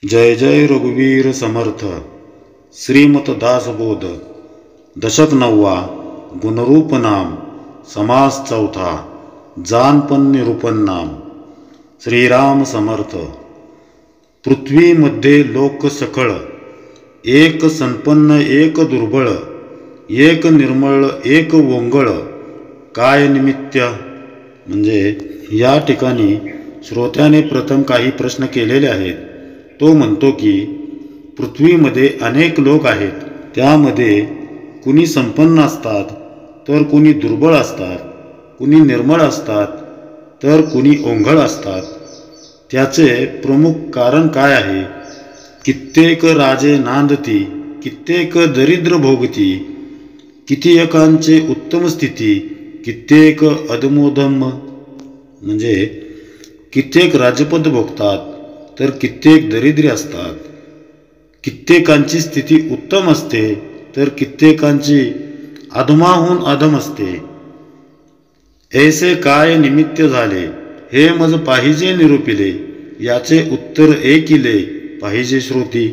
जय जय रघुवीर समर्थ। श्रीमत दासबोध। दशक 9वा। गुणरूप नाम। समास 4था। जानपण निरूपण नाम। श्रीराम समर्थ। पृथ्वीमध्ये लोक सकळ, एक संपन्न एक दुर्बळ, एक निर्मळ एक वोंगळ, काय निमित्त? म्हणजे या ठिकाणी श्रोत्याने प्रथम काही प्रश्न केलेले आहेत। तो म्हणतो की पृथ्वीमध्ये अनेक लोक आहेत, त्यामध्ये कुणी संपन्न असतात तर कुणी दुर्बळ असतात, कुणी निर्मळ असतात तर कुणी ओंघळ असतात। त्याचे प्रमुख कारण काय आहे? कित्येक राजे नांदती, कित्येक दरिद्र भोगती, कित्येकांचे उत्तम स्थिती, कित्येक अधमोधम, म्हणजे कित्येक राजपद भोगतात तर कित्येक दरिद्री असतात, कित्येकांची स्थिती उत्तम असते तर कित्येकांची अधमाहून अधम असते। ऐसे काय निमित्त झाले, हे मज पाहिजे निरूपिले, याचे उत्तर ऐकिले पाहिजे श्रोती।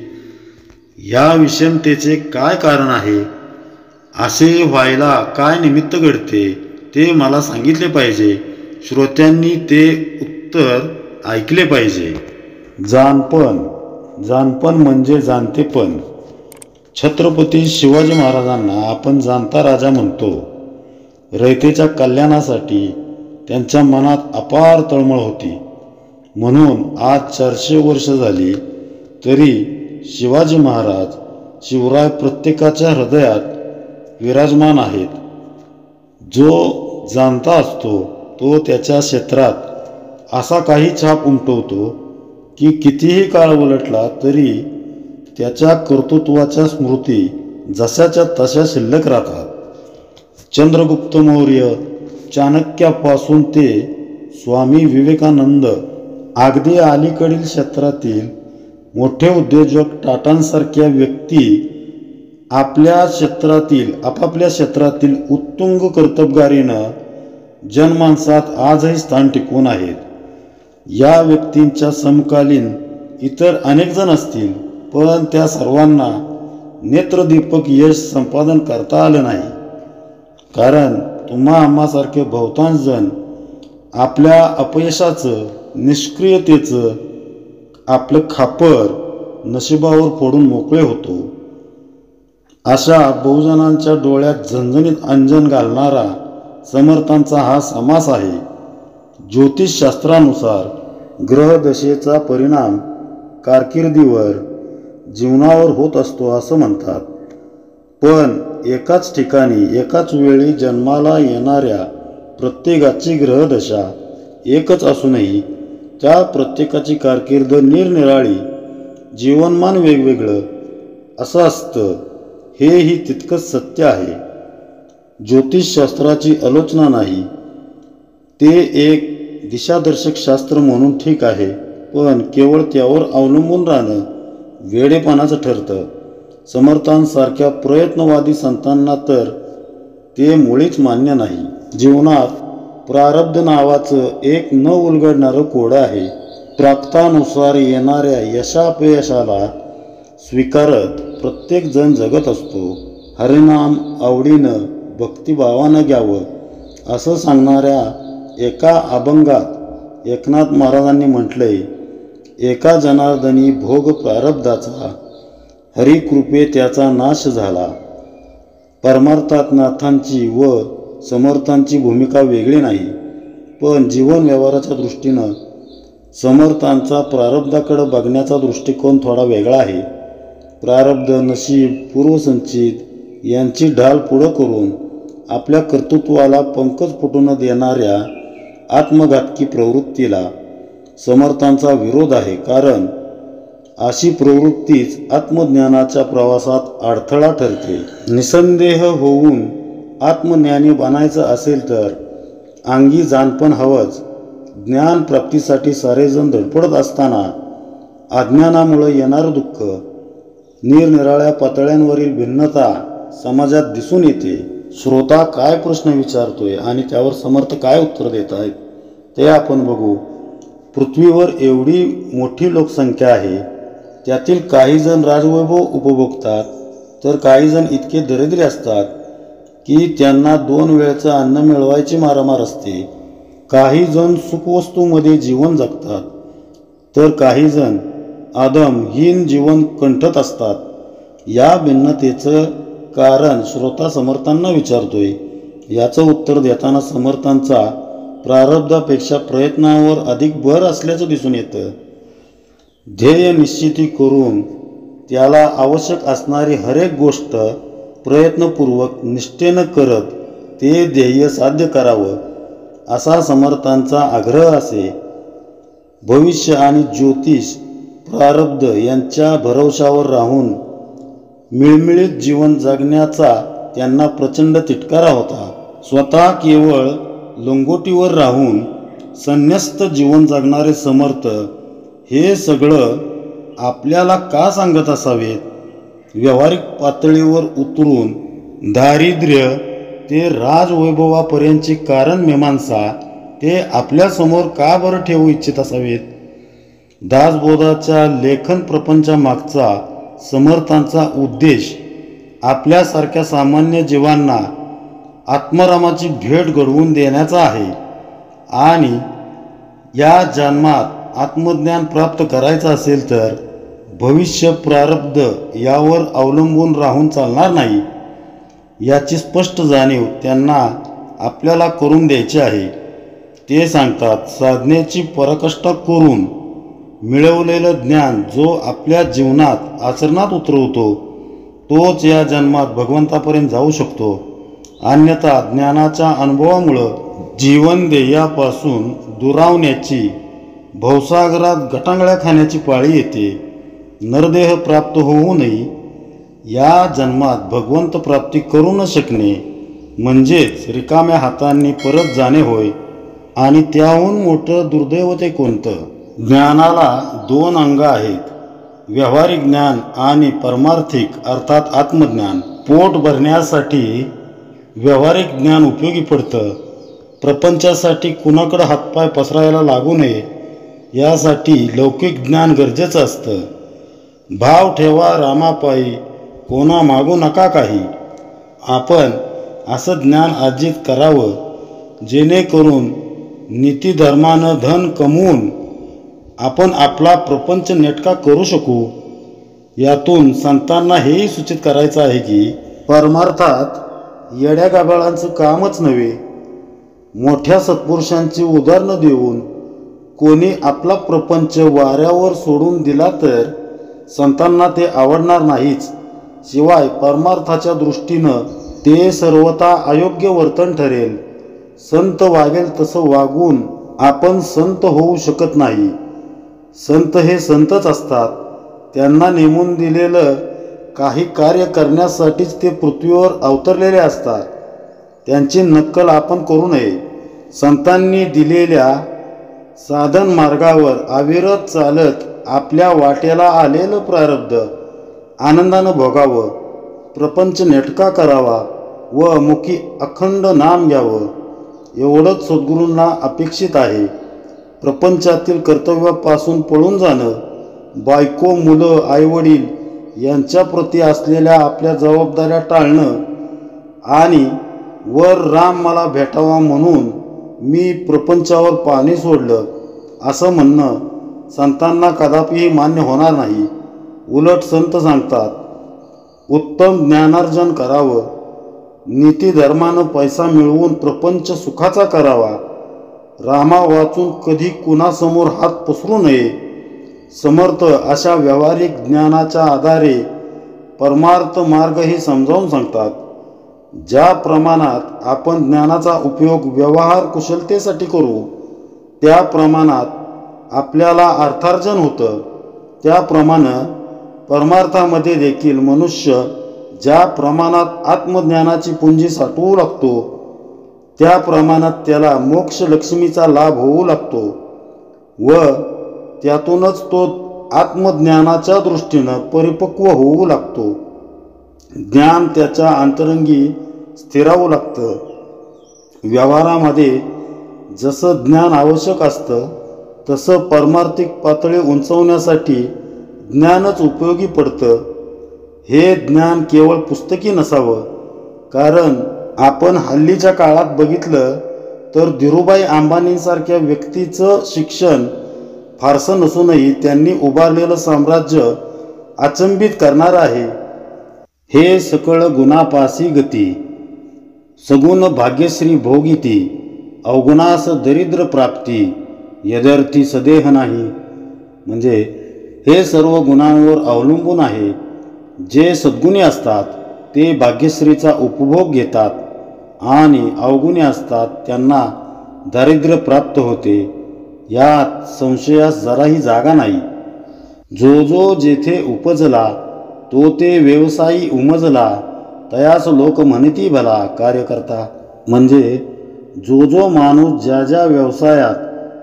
या विषमतेचे काय कारण आहे? असे व्हायला काय निमित्त घडते ते मला सांगितले पाहिजे। श्रोत्यांनी ते उत्तर ऐकले पाहिजे। जानपण। जानपण म्हणजे जाणतेपण। छत्रपती शिवाजी महाराजांना आपण जाणता राजा म्हणतो। रयतेच्या कल्याणासाठी त्यांच्या मनात अपार तळमळ होती, म्हणून आज 400 वर्ष झाली तरी शिवाजी महाराज, शिवराय प्रत्येकाच्या हृदयात विराजमान आहेत। जो जाणता असतो तो त्याच्या क्षेत्रात असा काही छाप उमटवतो की कितीही काळ उलटला तरी त्याच्या कर्तृत्वाच्या स्मृती जशाच्या तशा शिल्लक राहतात। चंद्रगुप्त मौर्य, चाणक्यापासून ते स्वामी विवेकानंद, अगदी अलीकडील क्षेत्रातील मोठे उद्योजक टाटांसारख्या व्यक्ती आपापल्या क्षेत्रातील उत्तुंग कर्तबगारीनं जनमानसात आजही स्थान टिकवून आहेत। या व्यक्तींच्या समकालीन इतर अनेक जण असतील, पण त्या सर्वांना नेत्रदीपक यश संपादन करता आलं नाही, कारण तुम्हा आम्हासारखे बहुतांश जण आपल्या अपयशाचं, निष्क्रियतेचं आपलं खापर नशिबावर फोडून मोकळे होतो। अशा बहुजनांच्या डोळ्यात झणझणीत अंजन घालणारा समर्थांचा हा समास आहे। ज्योतिषशास्त्रानुसार ग्रहदशेचा परिणाम कारकिर्दीवर, जीवनावर होत असतो असं म्हणतात। पण एकाच ठिकाणी एकाच वेळी जन्माला येणाऱ्या प्रत्येकाची ग्रहदशा एकच असूनही त्या प्रत्येकाची कारकीर्द निरनिराळी, जीवनमान वेगवेगळं असं असतं, हेही तितकंच सत्य आहे। ज्योतिषशास्त्राची आलोचना नाही, ते एक दिशादर्शक शास्त्र म्हणून ठीक आहे, पण केवळ त्यावर अवलंबून राहणं वेडेपणाचं ठरतं। समर्थांसारख्या प्रयत्नवादी संतांना तर ते मुळीच मान्य नाही। जीवनात प्रारब्ध नावाचं एक न उलगडणारं कोडं आहे। प्राप्तानुसार येणाऱ्या यशापयशाला स्वीकारत प्रत्येक जण जगत असतो। हरिनाम आवडीनं भक्तिभावानं घ्यावं असं सांगणाऱ्या एका अभंगात एकनाथ महाराजांनी म्हटलंय, एका जनार्दनी भोग प्रारब्धाचा, हरिकृपे त्याचा नाश झाला। परमार्थात नाथांची व समर्थांची भूमिका वेगळी नाही, पण जीवन व्यवहाराच्या दृष्टीनं समर्थांचा प्रारब्धाकडे बघण्याचा दृष्टिकोन थोडा वेगळा आहे। प्रारब्ध, नशीब, पूर्वसंचित यांची ढाल पुढं करून आपल्या कर्तृत्वाला पंकज फुटून देणाऱ्या आत्मघातकी प्रवृत्तीला समर्थांचा विरोध आहे, कारण अशी प्रवृत्तीच आत्मज्ञानाच्या प्रवासात अडथळा ठरते। निसंदेह होऊन आत्मज्ञानी बनायचं असेल तर अंगी जानपण हवंच। ज्ञान प्राप्तीसाठी सारेजण धडपडत असताना अज्ञानामुळे येणारं दुःख, निरनिराळ्या पातळ्यांवरील भिन्नता समाजात दिसून येते। श्रोता काय प्रश्न विचारतोय आणि त्यावर समर्थ काय उत्तर देत आहेत ते आपण बघू। पृथ्वीवर एवढी मोठी लोकसंख्या आहे, त्यातील काही जण राजवैभव उपभोगतात, तर काही जण इतके दरिद्री असतात की त्यांना 2 वेळचं अन्न मिळवायची मारामार असते. काही जण सुखवस्तूमध्ये जीवन जगतात, तर काही जण आदमहीन जीवन कंठत असतात. या भिन्नतेचं कारण श्रोता समर्थांना विचारतोय. याचं उत्तर देताना समर्थांचा प्रारब्धापेक्षा प्रयत्नावर अधिक भर असल्याचं दिसून येतं. ध्येय निश्चिती करून त्याला आवश्यक असणारी हरेक गोष्ट प्रयत्नपूर्वक निष्ठेनं करत ते ध्येय साध्य करावं, असा समर्थांचा आग्रह असे. भविष्य आणि ज्योतिष प्रारब्ध यांच्या भरवशावर राहून मिळमिळीत जीवन जगण्याचा त्यांना प्रचंड तिटकारा होता. स्वतः केवळ लंगोटीवर राहून संन्यस्त जीवन जगणारे समर्थ हे सगळं आपल्याला का सांगत असावेत? व्यावहारिक पातळीवर उतरून दारिद्र्य ते राजवैभवापर्यंतची कारण मीमांसा ते आपल्यासमोर का बरं ठेवू इच्छित असावेत? दासबोधाच्या लेखन प्रपंचामागचा समर्थांचा उद्देश आपल्यासारख्या सामान्य जीवांना आत्मारामाची भेट घडवून देण्याचा आहे. आणि या जन्मात आत्मज्ञान प्राप्त करायचं असेल तर भविष्य प्रारब्ध यावर अवलंबून राहून चालणार नाही, याची स्पष्ट जाणीव त्यांना आपल्याला करून द्यायची आहे. ते सांगतात, साधनेची पराकाष्ठा करून मिळवलेलं ज्ञान जो आपल्या जीवनात आचरणात उतरवतो तोच या जन्मात भगवंतापर्यंत जाऊ शकतो. अन्यथा ज्ञानाच्या अनुभवामुळं जीवन ध्येयापासून दुरावण्याची, भवसागरात गटांगळ्या खाण्याची पाळी येते. नरदेह प्राप्त होऊनही या जन्मात भगवंत प्राप्ती करू न शकणे म्हणजेच रिकाम्या हातांनी परत जाणे होय. आणि त्याहून मोठं दुर्दैव ते कोणतं? ज्ञानाला 2 अंग आहेत, व्यावहारिक ज्ञान आणि परमार्थिक अर्थात आत्मज्ञान. पोट भरण्यासाठी व्यावहारिक ज्ञान उपयोगी पडतं. प्रपंचासाठी कुणाकडं हातपाय पसरायला लागू नये यासाठी लौकिक ज्ञान गरजेचं असतं. भाव ठेवा रामापायी, कोणा मागू नका काही. आपण असं ज्ञान अर्जित करावं जेणेकरून नीतिधर्मानं धन कमवून आपण आपला प्रपंच नेटका करू शकू. यातून संतांना हेही सूचित करायचं आहे की परमार्थात येड्या गाबाळांचं कामच नव्हे. मोठ्या सत्पुरुषांची उदाहरणं देऊन कोणी आपला प्रपंच वाऱ्यावर सोडून दिला तर संतांना ते आवडणार नाहीच. शिवाय परमार्थाच्या दृष्टीनं ते सर्वथा अयोग्य वर्तन ठरेल. संत वागेल तसं वागून आपण संत होऊ शकत नाही. संत हे संतच असतात. त्यांना नेमून दिलेलं काही कार्य करण्यासाठीच ते पृथ्वीवर अवतरलेले असतात. त्यांची नक्कल आपण करू नये. संतांनी दिलेल्या साधन मार्गावर अविरत चालत आपल्या वाटेला आलेलं प्रारब्ध आनंदानं भोगावं, प्रपंच नेटका करावा व मुखी अखंड नाम घ्यावं, एवढंच सद्गुरूंना अपेक्षित आहे. प्रपंचातील कर्तव्यापासून पळून जाणं, बायको, मुलं, आईवडील यांच्याप्रती असलेल्या आपल्या जबाबदाऱ्या टाळणं आणि वर राम मला भेटावा म्हणून मी प्रपंचावर पाणी सोडलं असं म्हणणं संतांना कदापिही मान्य होणार नाही. उलट संत सांगतात, उत्तम ज्ञानार्जन करावं, नीतिधर्मानं पैसा मिळवून प्रपंच सुखाचा करावा, रामा वाचून कधी कुणासमोर हात पसरू नये. समर्थ अशा व्यावहारिक ज्ञानाच्या आधारे परमार्थ मार्गही समजावून सांगतात. ज्या प्रमाणात आपण ज्ञानाचा उपयोग व्यवहार कुशलतेसाठी करू त्या प्रमाणात आपल्याला अर्थार्जन होतं. त्याप्रमाणे परमार्थामध्ये देखील मनुष्य ज्या प्रमाणात आत्मज्ञानाची पुंजी साठवू लागतो त्या प्रमाणात त्याला मोक्ष लक्ष्मीचा लाभ होऊ लागतो व त्यातूनच तो आत्मज्ञानाच्या दृष्टीनं परिपक्व होऊ लागतो. ज्ञान त्याच्या अंतरंगी स्थिरावू लागतं. व्यवहारामध्ये जसं ज्ञान आवश्यक असतं तसं परमार्थिक पातळी उंचवण्यासाठी ज्ञानच उपयोगी पडतं. हे ज्ञान केवळ पुस्तकी नसावं, कारण आपण हल्लीच्या काळात बघितलं तर धीरूभाई अंबानींसारख्या व्यक्तीचं शिक्षण फारसं नसूनही त्यांनी उभारलेलं साम्राज्य अचंबित करणारं आहे. हे सकळ गुणापासी गती, सगुण भाग्यश्री भोगिती, अवगुणास दरिद्र प्राप्ती, यदर्थी सदेह नाही. म्हणजे हे सर्व गुणांवर अवलंबून आहे. जे सद्गुणी असतात ते भाग्यश्रीचा उपभोग घेतात आणि अवगुणी असतात त्यांना दारिद्र्य प्राप्त होते. यात संशयास जराही जागा नाही. जो जो जेथे उपजला तो ते व्यवसायी उमजला, तयास लोक म्हणती भला कार्यकर्ता. म्हणजे जो जो माणूस ज्या ज्या व्यवसायात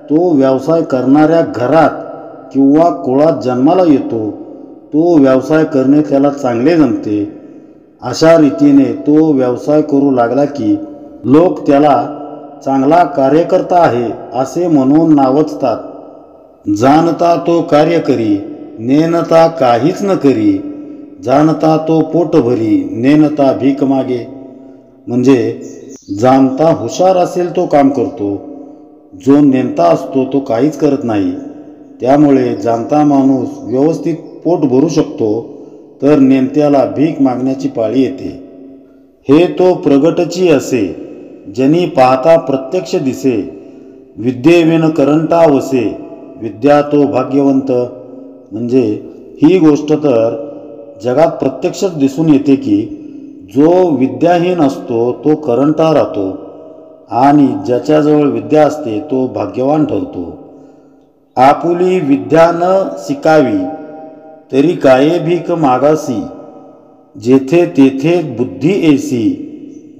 तो व्यवसाय करणाऱ्या घरात किंवा कुळात जन्माला येतो तो व्यवसाय करणे त्याला चांगले जमते. अशा रीतीने तो व्यवसाय करू लागला की लोक त्याला चांगला कार्यकर्ता आहे असे म्हणून नावचतात. जाणता तो कार्य करी, नेनता काहीच न करी, जाणता तो पोट भरी, नेनता भीक मागे. म्हणजे जाणता हुशार असेल तो काम करतो, जो नेमता असतो तो काहीच करत नाही. त्यामुळे जाणता माणूस व्यवस्थित पोट भरू शकतो, तर नेमत्याला भीक मागण्याची पाळी येते. हे तो प्रगटची असे, जनी पाहता प्रत्यक्ष दिसे, विद्येविन करंटा वसे, विद्या तो भाग्यवंत. म्हणजे ही गोष्ट तर जगात प्रत्यक्षच दिसून येते की जो विद्याहीन असतो तो करंटा राहतो आणि ज्याच्याजवळ विद्या असते तो भाग्यवान ठरतो. आपुली विद्या न शिकावी तरी काये भीक मागासी, जेथे तेथे बुद्धी ऐसी,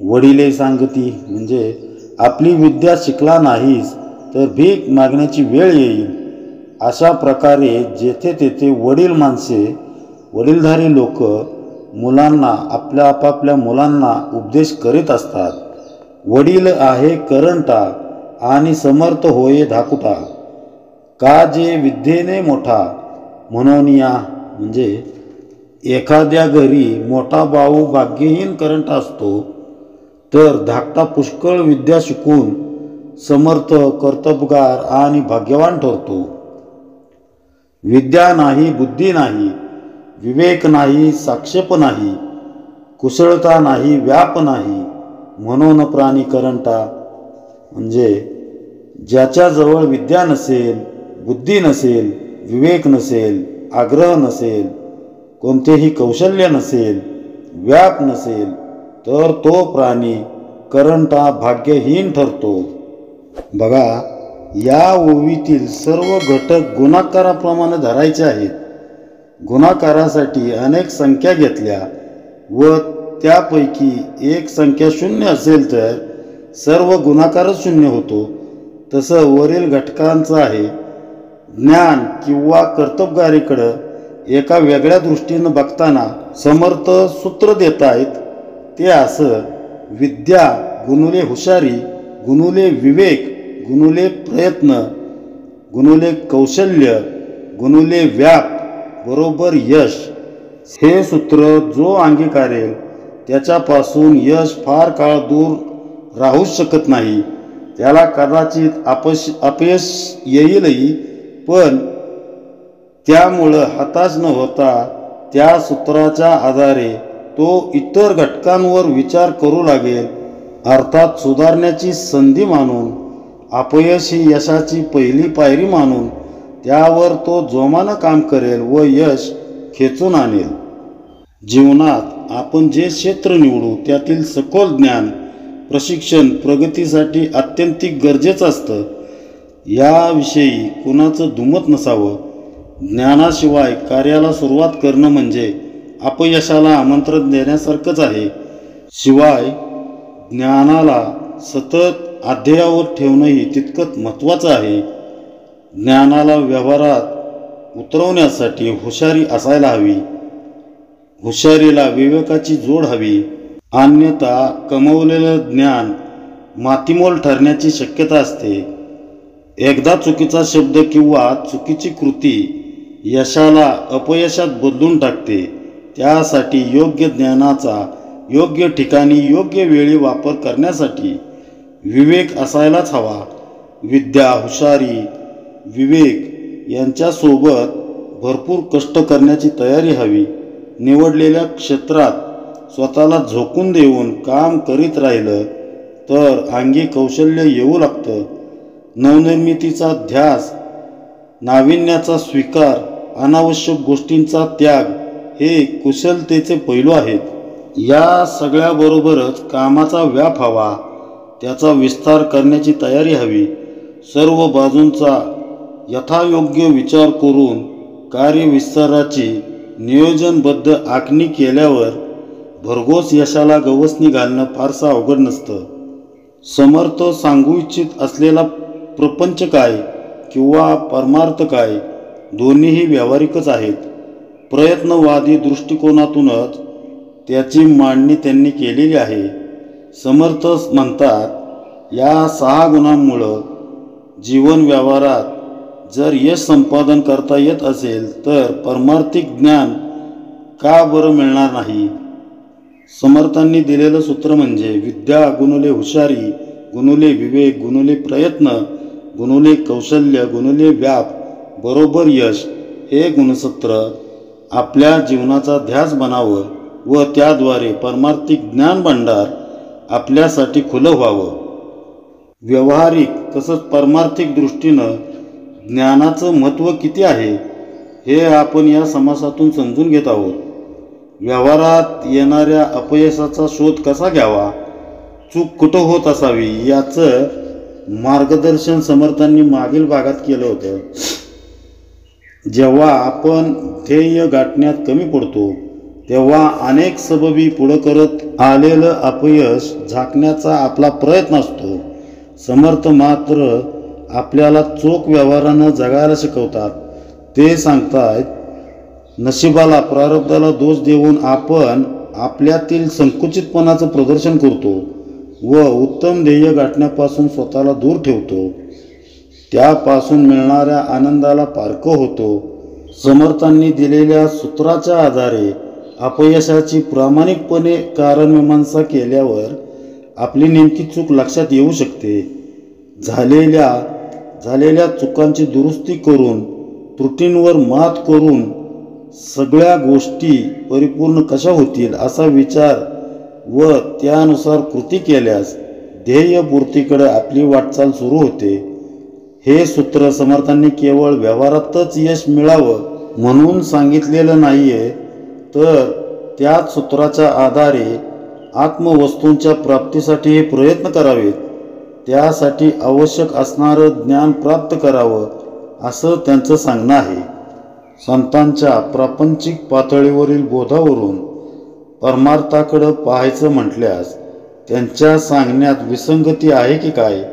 वडिले सांगती. म्हणजे आपली विद्या शिकला नाहीस तर भीक मागण्याची वेळ येईल. अशा प्रकारे जेथे तेथे वडील माणसे, वडीलधारी लोक मुलांना, आपल्या आपापल्या मुलांना उपदेश करीत असतात. वडील आहे करंटा आणि समर्थ होये धाकुटा, का जे विद्येने मोठा म्हणून या. म्हणजे एखाद्या घरी मोठा भाऊ भाग्यहीन करंटा असतो तर धाकटा पुष्कळ विद्या शिकून समर्थ, कर्तबगार आणि भाग्यवान ठरतो. विद्या नाही, बुद्धी नाही, विवेक नाही, साक्षेप नाही, कुशलता नाही, व्याप नाही, म्हणून प्राणी करंटा. म्हणजे ज्याच्याजवळ विद्या नसेल, बुद्धी नसेल, विवेक नसेल, आग्रह नसेल, कोणतेही कौशल्य नसेल, व्याप नसेल, तर तो प्राणी करंटा भाग्यहीन ठरतो. बघा, या ओवीतील सर्व घटक गुणाकाराप्रमाणे धरायचे आहेत. गुणाकारासाठी अनेक संख्या घेतल्या व त्यापैकी एक संख्या शून्य असेल तर सर्व गुणाकारच शून्य होतो. तसं वरील घटकांचं आहे. ज्ञान किंवा कर्तबगारीकडं एका वेगळ्या दृष्टीनं बघताना समर्थ सूत्र देत आहेत. ते असं: विद्या गुणुले हुशारी गुणुले विवेक गुणुले प्रयत्न गुणुले कौशल्य गुणुले व्याप बरोबर यश. हे सूत्र जो अंगीकारेल त्याच्यापासून यश फार काळ दूर राहूच शकत नाही. त्याला कदाचित अपयश येईलही, पण त्यामुळं हताश न होता त्या सूत्राच्या आधारे तो इतर घटकांवर विचार करू लागेल. अर्थात सुधारण्याची संधी मानून, अपयश ही यशाची पहिली पायरी मानून त्यावर तो जोमानं काम करेल व यश खेचून आणेल. जीवनात आपण जे क्षेत्र निवडू त्यातील सखोल ज्ञान, प्रशिक्षण प्रगतीसाठी अत्यंतिक गरजेचं असतं. याविषयी कुणाचं दुमत नसावं. ज्ञानाशिवाय कार्याला सुरुवात करणं म्हणजे अपयशाला आमंत्रण देण्यासारखंच आहे. शिवाय ज्ञानाला सतत अध्ययावर ठेवणंही तितकंच महत्त्वाचं आहे. ज्ञानाला व्यवहारात उतरवण्यासाठी हुशारी असायला हवी. हुशारीला विवेकाची जोड हवी. अन्यथा कमवलेलं ज्ञान मातीमोल ठरण्याची शक्यता असते. एकदा चुकीचा शब्द किंवा चुकीची कृती यशाला अपयशात बदलून टाकते. त्यासाठी योग्य ज्ञानाचा योग्य ठिकाणी योग्य वेळी वापर करण्यासाठी विवेक असायलाच हवा. विद्या, हुशारी, विवेक यांच्यासोबत भरपूर कष्ट करण्याची तयारी हवी. निवडलेल्या क्षेत्रात स्वतःला झोकून देऊन काम करीत राहिलं तर अंगी कौशल्य येऊ लागतं. नवनिर्मितीचा ध्यास, नाविन्याचा स्वीकार, अनावश्यक गोष्टींचा त्याग हे कुशलतेचे पैलू आहेत. या सगळ्याबरोबरच कामाचा व्याप हवा, त्याचा विस्तार करण्याची तयारी हवी. सर्व बाजूंचा यथायोग्य विचार करून कार्यविस्ताराची नियोजनबद्ध आखणी केल्यावर भरघोस यशाला गवसणी घालणं फारसं अवघड नसतं. समर्थ सांगू इच्छित असलेला प्रपंच काय किंवा परमार्थ काय, दोन्हीही व्यावहारिकच आहेत. प्रयत्नवादी दृष्टिकोनातूनच त्याची मांडणी त्यांनी केलेली आहे. समर्थ म्हणतात, या 6 गुणांमुळं जीवन व्यवहारात जर यश संपादन करता येत असेल तर परमार्थिक ज्ञान का बरं मिळणार नाही. समर्थांनी दिलेलं सूत्र म्हणजे विद्या गुणुले हुशारी गुणुले विवेक गुणुले प्रयत्न गुणुले कौशल्य गुणुले व्याप बरोबर यश. हे गुणसूत्र आपल्या जीवनाचा ध्यास बनावं व त्याद्वारे परमार्थिक ज्ञान भांडार आपल्यासाठी खुलं व्हावं. व्यावहारिक तसंच परमार्थिक दृष्टीनं ज्ञानाचं महत्त्व किती आहे हे आपण या समासातून समजून घेत आहोत. व्यवहारात येणाऱ्या अपयशाचा शोध कसा घ्यावा, चूक कुठं होत असावी याचं मार्गदर्शन समर्थांनी मागील भागात केलं होतं. जेव्हा आपण ध्येय गाठण्यात कमी पडतो तेव्हा अनेक सबबी पुढं करत आलेलं अपयश झाकण्याचा आपला प्रयत्न असतो. समर्थ मात्र आपल्याला चोख व्यवहारानं जगायला शिकवतात. ते सांगतात, नशिबाला प्रारब्धाला दोष देऊन आपण आपल्यातील संकुचितपणाचं प्रदर्शन करतो व उत्तम ध्येय गाठण्यापासून स्वतःला दूर ठेवतो. त्यापासून मिळणाऱ्या आनंदाला पारखं होतो. समर्थांनी दिलेल्या सूत्राच्या आधारे अपयशाची प्रामाणिकपणे कारणमीमांसा केल्यावर आपली नेमकी चूक लक्षात येऊ शकते. झालेल्या चुकांची दुरुस्ती करून त्रुटींवर मात करून सगळ्या गोष्टी परिपूर्ण कशा होतील असा विचार व त्यानुसार कृती केल्यास ध्येयपूर्तीकडे आपली वाटचाल सुरू होते. हे सूत्र समर्थांनी केवळ व्यवहारातच यश मिळावं म्हणून सांगितलेलं नाहीये, तर त्याच सूत्राच्या आधारे आत्मवस्तूंच्या प्राप्तीसाठी हे प्रयत्न करावेत. त्यासाठी आवश्यक असणारं ज्ञान प्राप्त करावं असं त्यांचं सांगणं आहे. संतांच्या प्रापंचिक पातळीवरील बोधावरून परमार्थाकडं पाहायचं म्हटल्यास त्यांच्या सांगण्यात विसंगती आहे की काय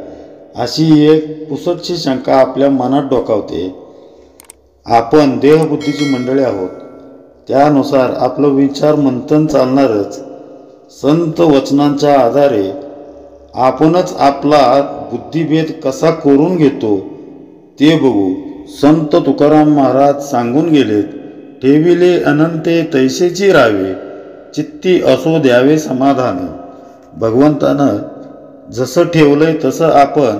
अशी एक पुसटशी शंका आपल्या मनात डोकावते. आपण देहबुद्धीची मंडळी आहोत, त्यानुसार आपलं विचार मंथन चालणारच. संत वचनांच्या आधारे आपणच आपला बुद्धिभेद कसा करून घेतो ते बघू. संत तुकाराम महाराज सांगून गेलेत, ठेविले अनंते तैसेची राहावे, चित्ती असो द्यावे समाधान. भगवंतानं जसं ठेवलंय तसं आपण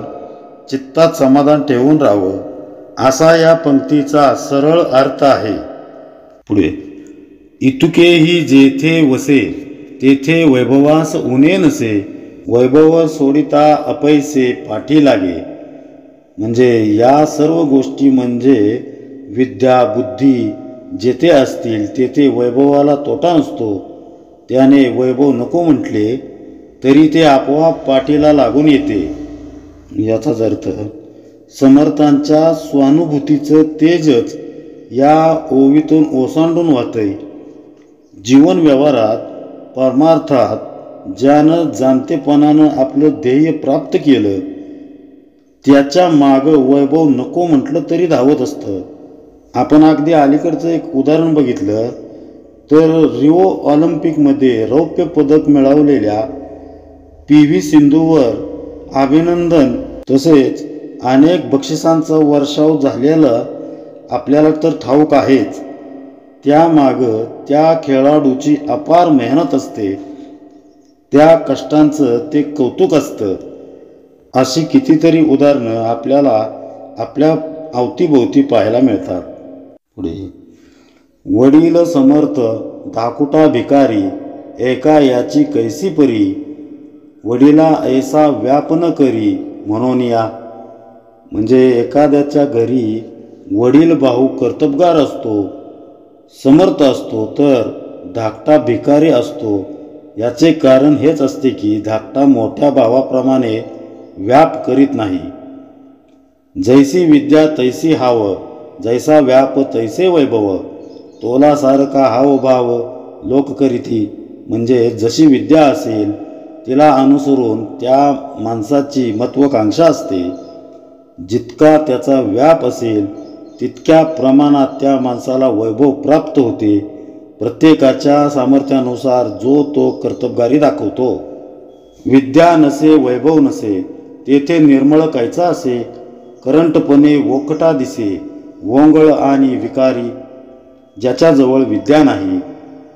चित्तात समाधान ठेवून राहावं असा या पंक्तीचा सरळ अर्थ आहे. पुढे, इतुके ही जेथे वसे तेथे वैभवास उणे नसे, वैभव सोडिता अपैसे पाठी लागे. म्हणजे या सर्व गोष्टी म्हणजे विद्या बुद्धी जेथे असतील तेथे वैभवाला तोटा नसतो. त्याने वैभव नको म्हटले तरी ते आपोआप पाठीला लागून येते. याचाच अर्थ समर्थांच्या स्वानुभूतीचं तेजच या ओवीतून ओसांडून वाहतंय. जीवन व्यवहारात परमार्थात ज्यानं जाणतेपणानं आपलं ध्येय प्राप्त केलं त्याच्या मागं वैभव नको म्हटलं तरी धावत असतं. आपण अगदी अलीकडचं एक उदाहरण बघितलं तर रिओ ऑलिम्पिकमध्ये रौप्य पदक मिळवलेल्या PV सिंधूवर अभिनंदन तसेच अनेक बक्षिसांचा वर्षाव झालेला आपल्याला तर ठाऊक आहेच. त्यामागं त्या खेळाडूची अपार मेहनत असते, त्या कष्टांचं ते कौतुक असतं. अशी कितीतरी उदाहरणं आपल्याला आपल्या अवतीभोवती पाहायला मिळतात. पुढे, वडील समर्थ धाकुटा भिकारी, एका याची कैसी परी, वडिला ऐसा व्याप न करी म्हणून या. म्हणजे एखाद्याच्या घरी वडील भाऊ कर्तबगार असतो, समर्थ असतो, तर धाकटा भिकारी असतो. याचे कारण हेच असते की धाकटा मोठ्या भावाप्रमाणे व्याप करीत नाही. जैसी विद्या तैसी हाव, जैसा व्याप तैसे वैभव, तोलासारखा हाव भाव लोक करीती. म्हणजे जशी विद्या असेल तिला अनुसरून त्या माणसाची महत्त्वाकांक्षा असते. जितका त्याचा व्याप असेल तितक्या प्रमाणात त्या माणसाला वैभव प्राप्त होते. प्रत्येकाच्या सामर्थ्यानुसार जो तो कर्तबगारी दाखवतो. विद्या नसे वैभव नसे, तेथे निर्मळ कायचा असे, करंटपणे वोकटा दिसे, वोंगळ आणि विकारी. ज्याच्याजवळ विद्या नाही,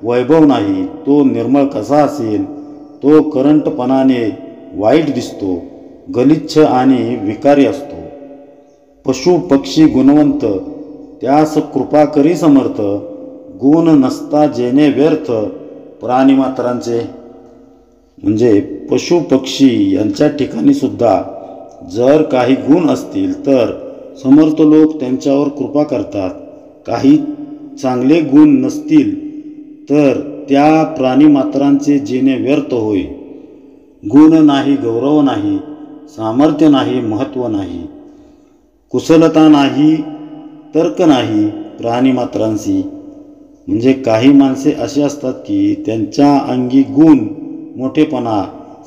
वैभव नाही, तो निर्मळ कसा असेल, तो करंटपणाने वाईट दिसतो, गलिच्छ आणि विकारी असतो. पशु पक्षी गुणवंत, त्यास कृपा करी समर्थ, गुण नसता जेणे व्यर्थ प्राणीमात्रांचे. म्हणजे पशु पक्षी यांच्या ठिकाणी सुद्धा जर काही गुण असतील तर समर्थ लोक त्यांच्यावर कृपा करतात. काही चांगले गुण नसतील तर त्या प्राणीमात्रांचे जेणे व्यर्थ होय. गुण नाही, गौरव नाही, सामर्थ्य नाही, महत्त्व नाही, कुशलता नाही, तर्क नाही प्राणीमात्रांशी. म्हणजे काही माणसे अशी असतात की त्यांच्या अंगी गुण, मोठेपणा,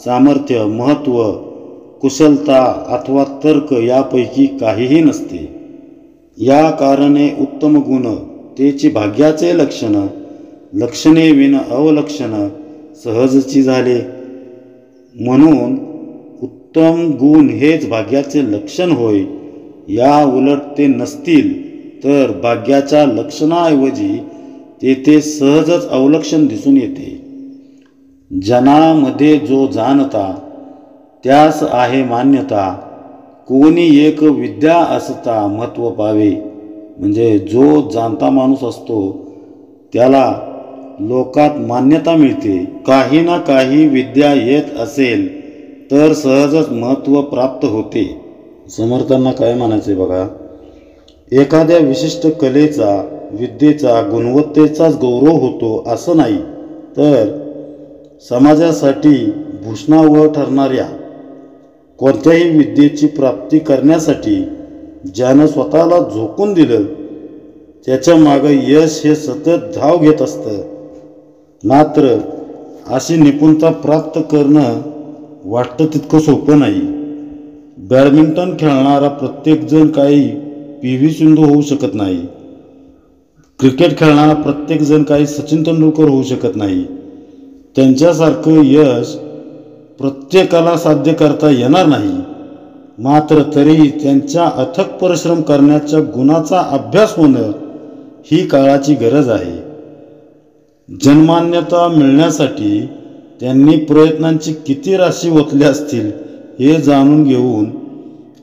सामर्थ्य, महत्त्व, कुशलता अथवा तर्क यापैकी काहीही नसते. या कारणे उत्तम गुण तेची भाग्याचे लक्षण, लक्षणे विन अवलक्षण सहजची झाले. म्हणून उत्तम गुण हेच भाग्याचे लक्षण होय. या उलट ते नसतील तर भाग्याच्या लक्षणाऐवजी तेथे सहजच अवलक्षण दिसून येते. जनामध्ये जो जाणता त्यास आहे मान्यता, कोणी एक विद्या असता महत्त्व पावे. म्हणजे जो जाणता माणूस असतो त्याला लोकात मान्यता मिळते. काही ना काही विद्या येत असेल तर सहजच महत्त्व प्राप्त होते. समर्थांना काय म्हणायचे बघा, एखाद्या विशिष्ट कलेचा, विद्येचा, गुणवत्तेचाच गौरव होतो असं नाही, तर समाजासाठी भूषणावह ठरणाऱ्या कोणत्याही विद्येची प्राप्ती करण्यासाठी ज्यानं स्वतःला झोकून दिलं त्याच्या मागं यश हे सतत धाव घेत असतं. मात्र अशी निपुणता प्राप्त करणं वाटतं तितकं सोपं नाही. बॅडमिंटन खेळणारा प्रत्येकजण काही PV सिंधू होऊ शकत नाही. क्रिकेट खेळणारा प्रत्येकजण काही सचिन तेंडुलकर होऊ शकत नाही. त्यांच्यासारखं यश प्रत्येकाला साध्य करता येणार नाही. मात्र तरी त्यांच्या अथक परिश्रम करण्याच्या गुणाचा अभ्यास होणं ही काळाची गरज आहे. जनमान्यता मिळण्यासाठी त्यांनी प्रयत्नांची किती राशी ओतल्या असतील हे जाणून घेऊन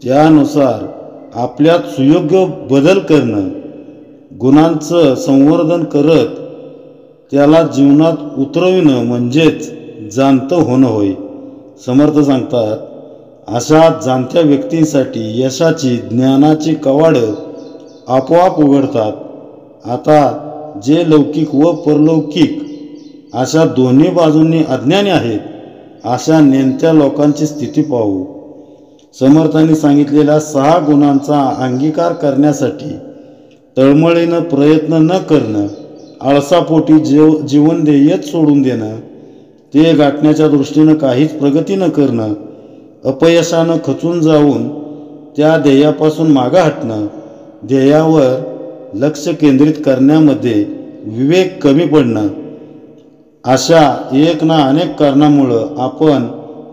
त्यानुसार आपल्यात सुयोग्य बदल करणं, गुणांचं संवर्धन करत त्याला जीवनात उतरविणं म्हणजेच जाणतं होणं होय. समर्थ सांगतात, अशा जाणत्या व्यक्तींसाठी यशाची, ज्ञानाची कवाडं आपोआप उघडतात. आता जे लौकिक व परलौकिक अशा दोन्ही बाजूंनी अज्ञानी आहेत अशा नेमत्या लोकांची स्थिती पाहू. समर्थांनी सांगितलेल्या 6 गुणांचा अंगीकार करण्यासाठी तळमळीनं प्रयत्न न करणं, आळसापोटी जीवन ध्येयच सोडून देणं, ते गाठण्याच्या दृष्टीनं काहीच प्रगती न करणं, अपयशानं खचून जाऊन त्या ध्येयापासून मागं हटणं, ध्येयावर लक्ष केंद्रित करण्यामध्ये विवेक कमी पडणं, अशा एक ना अनेक कारणामुळं आपण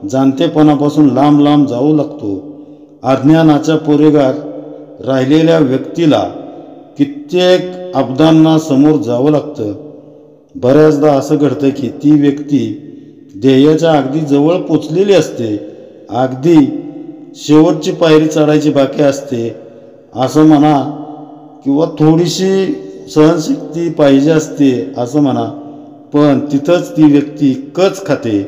जाणतेपणापासून लांब लांब जाऊ लागतो. अज्ञानाच्या पोरेगात राहिलेल्या व्यक्तीला कित्येक अपदांना समोर जावं लागतं. बऱ्याचदा असं घडतं की ती व्यक्ती ध्येयाच्या अगदी जवळ पोचलेली असते, अगदी शेवटची पायरी चढायची बाकी असते असं म्हणा, किंवा थोडीशी सहनशक्ती पाहिजे असते असं म्हणा, पण तिथंच ती व्यक्ती कच खाते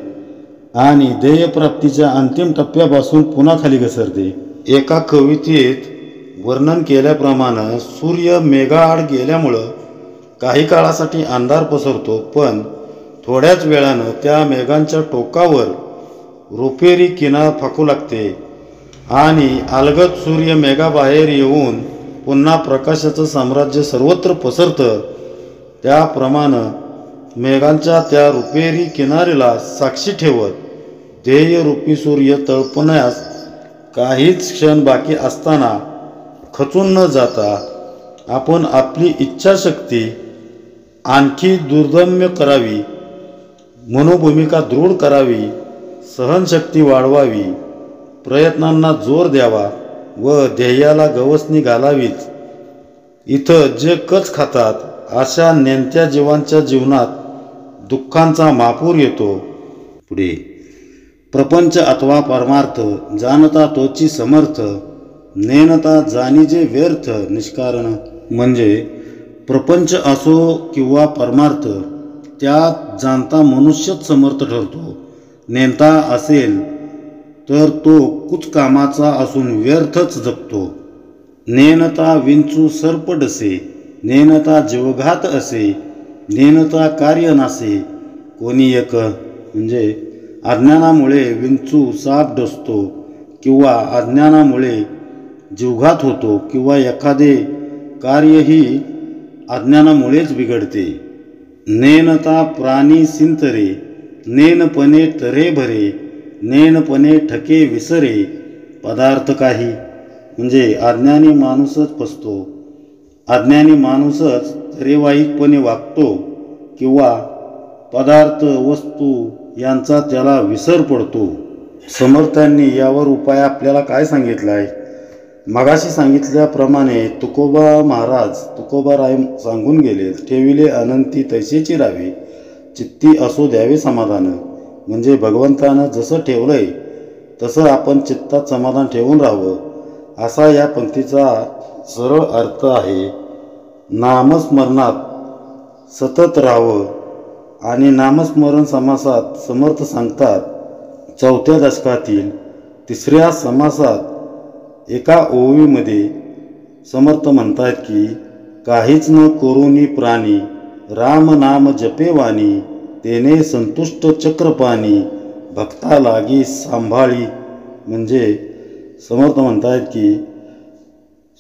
आणि ध्येयप्राप्तीच्या अंतिम टप्प्यापासून पुन्हा खाली घसरते. एका कवितेत वर्णन केल्याप्रमाणे सूर्य मेघाआड गेल्यामुळं काही काळासाठी अंधार पसरतो, पण थोड्याच वेळानं त्या मेघांच्या टोकावर रुपेरी किनार फाकू लागते आणि अलगद सूर्य मेघाबाहेर येऊन पुन्हा प्रकाशाचं साम्राज्य सर्वत्र पसरतं. त्याप्रमाणे मेघांच्या त्या रुपेरी किनारीला साक्षी ठेवत ध्येयरूपी सूर्य तळपण्यास काहीच क्षण बाकी असताना खचून न जाता आपण आपली इच्छाशक्ती आणखी दुर्दम्य करावी, मनोभूमिका दृढ करावी, सहनशक्ती वाढवावी, प्रयत्नांना जोर द्यावा व ध्येयाला गवसणी घालावीच. इथं जे कच खातात अशा नेणत्या जीवांच्या जीवनात दुःखांचा महापूर येतो. पुढे प्रपंच अथवा परमार्थ जाणता तोची समर्थ, नेणता जाणीजे व्यर्थ निष्कारण. म्हणजे प्रपंच असो किंवा परमार्थ, त्यात जाणता मनुष्यच समर्थ ठरतो. नेणता असेल तर तो कुचकामाचा असून व्यर्थच जपतो. नेणता विंचू सर्प डसे, नेणता जीवघात असे, नेणता कार्य नासे कोणी एक. म्हणजे अज्ञानामुळे विंचू साप डसतो किंवा अज्ञानामुळे जीवघात होतो किंवा एखादे कार्यही अज्ञानामुळेच बिघडते. नेणता प्राणी सिंतरे, नेणपणे तरे भरे, नेणपणे ठके विसरे पदार्थ काही. म्हणजे अज्ञानी माणूसच फसतो, अज्ञानी माणूसच तरेवाईकपणे वागतो किंवा पदार्थ वस्तू यांचा त्याला विसर पडतो. समर्थांनी यावर उपाय आपल्याला काय सांगितला आहे? मगाशी सांगितल्याप्रमाणे तुकोबाराय सांगून गेले, ठेविले अनंती तैसेची राहावे, चित्ती असो द्यावे समाधान. म्हणजे भगवंतानं जसं ठेवलंय तसं आपण चित्तात समाधान ठेवून राहावं, असा या पंक्तीचा सरळ अर्थ आहे. नामस्मरणात सतत राहावं. आणि नामस्मरण समासात समर्थ सांगतात, 4थ्या दशकातील 3ऱ्या समासात एका ओवीमध्ये समर्थ म्हणतात की, काहीच न करुनी प्राणी, राम नाम जपे वाणी, तेने संतुष्ट चक्रपाणी, भक्ता लागी सांभाळी. म्हणजे समर्थ म्हणतात की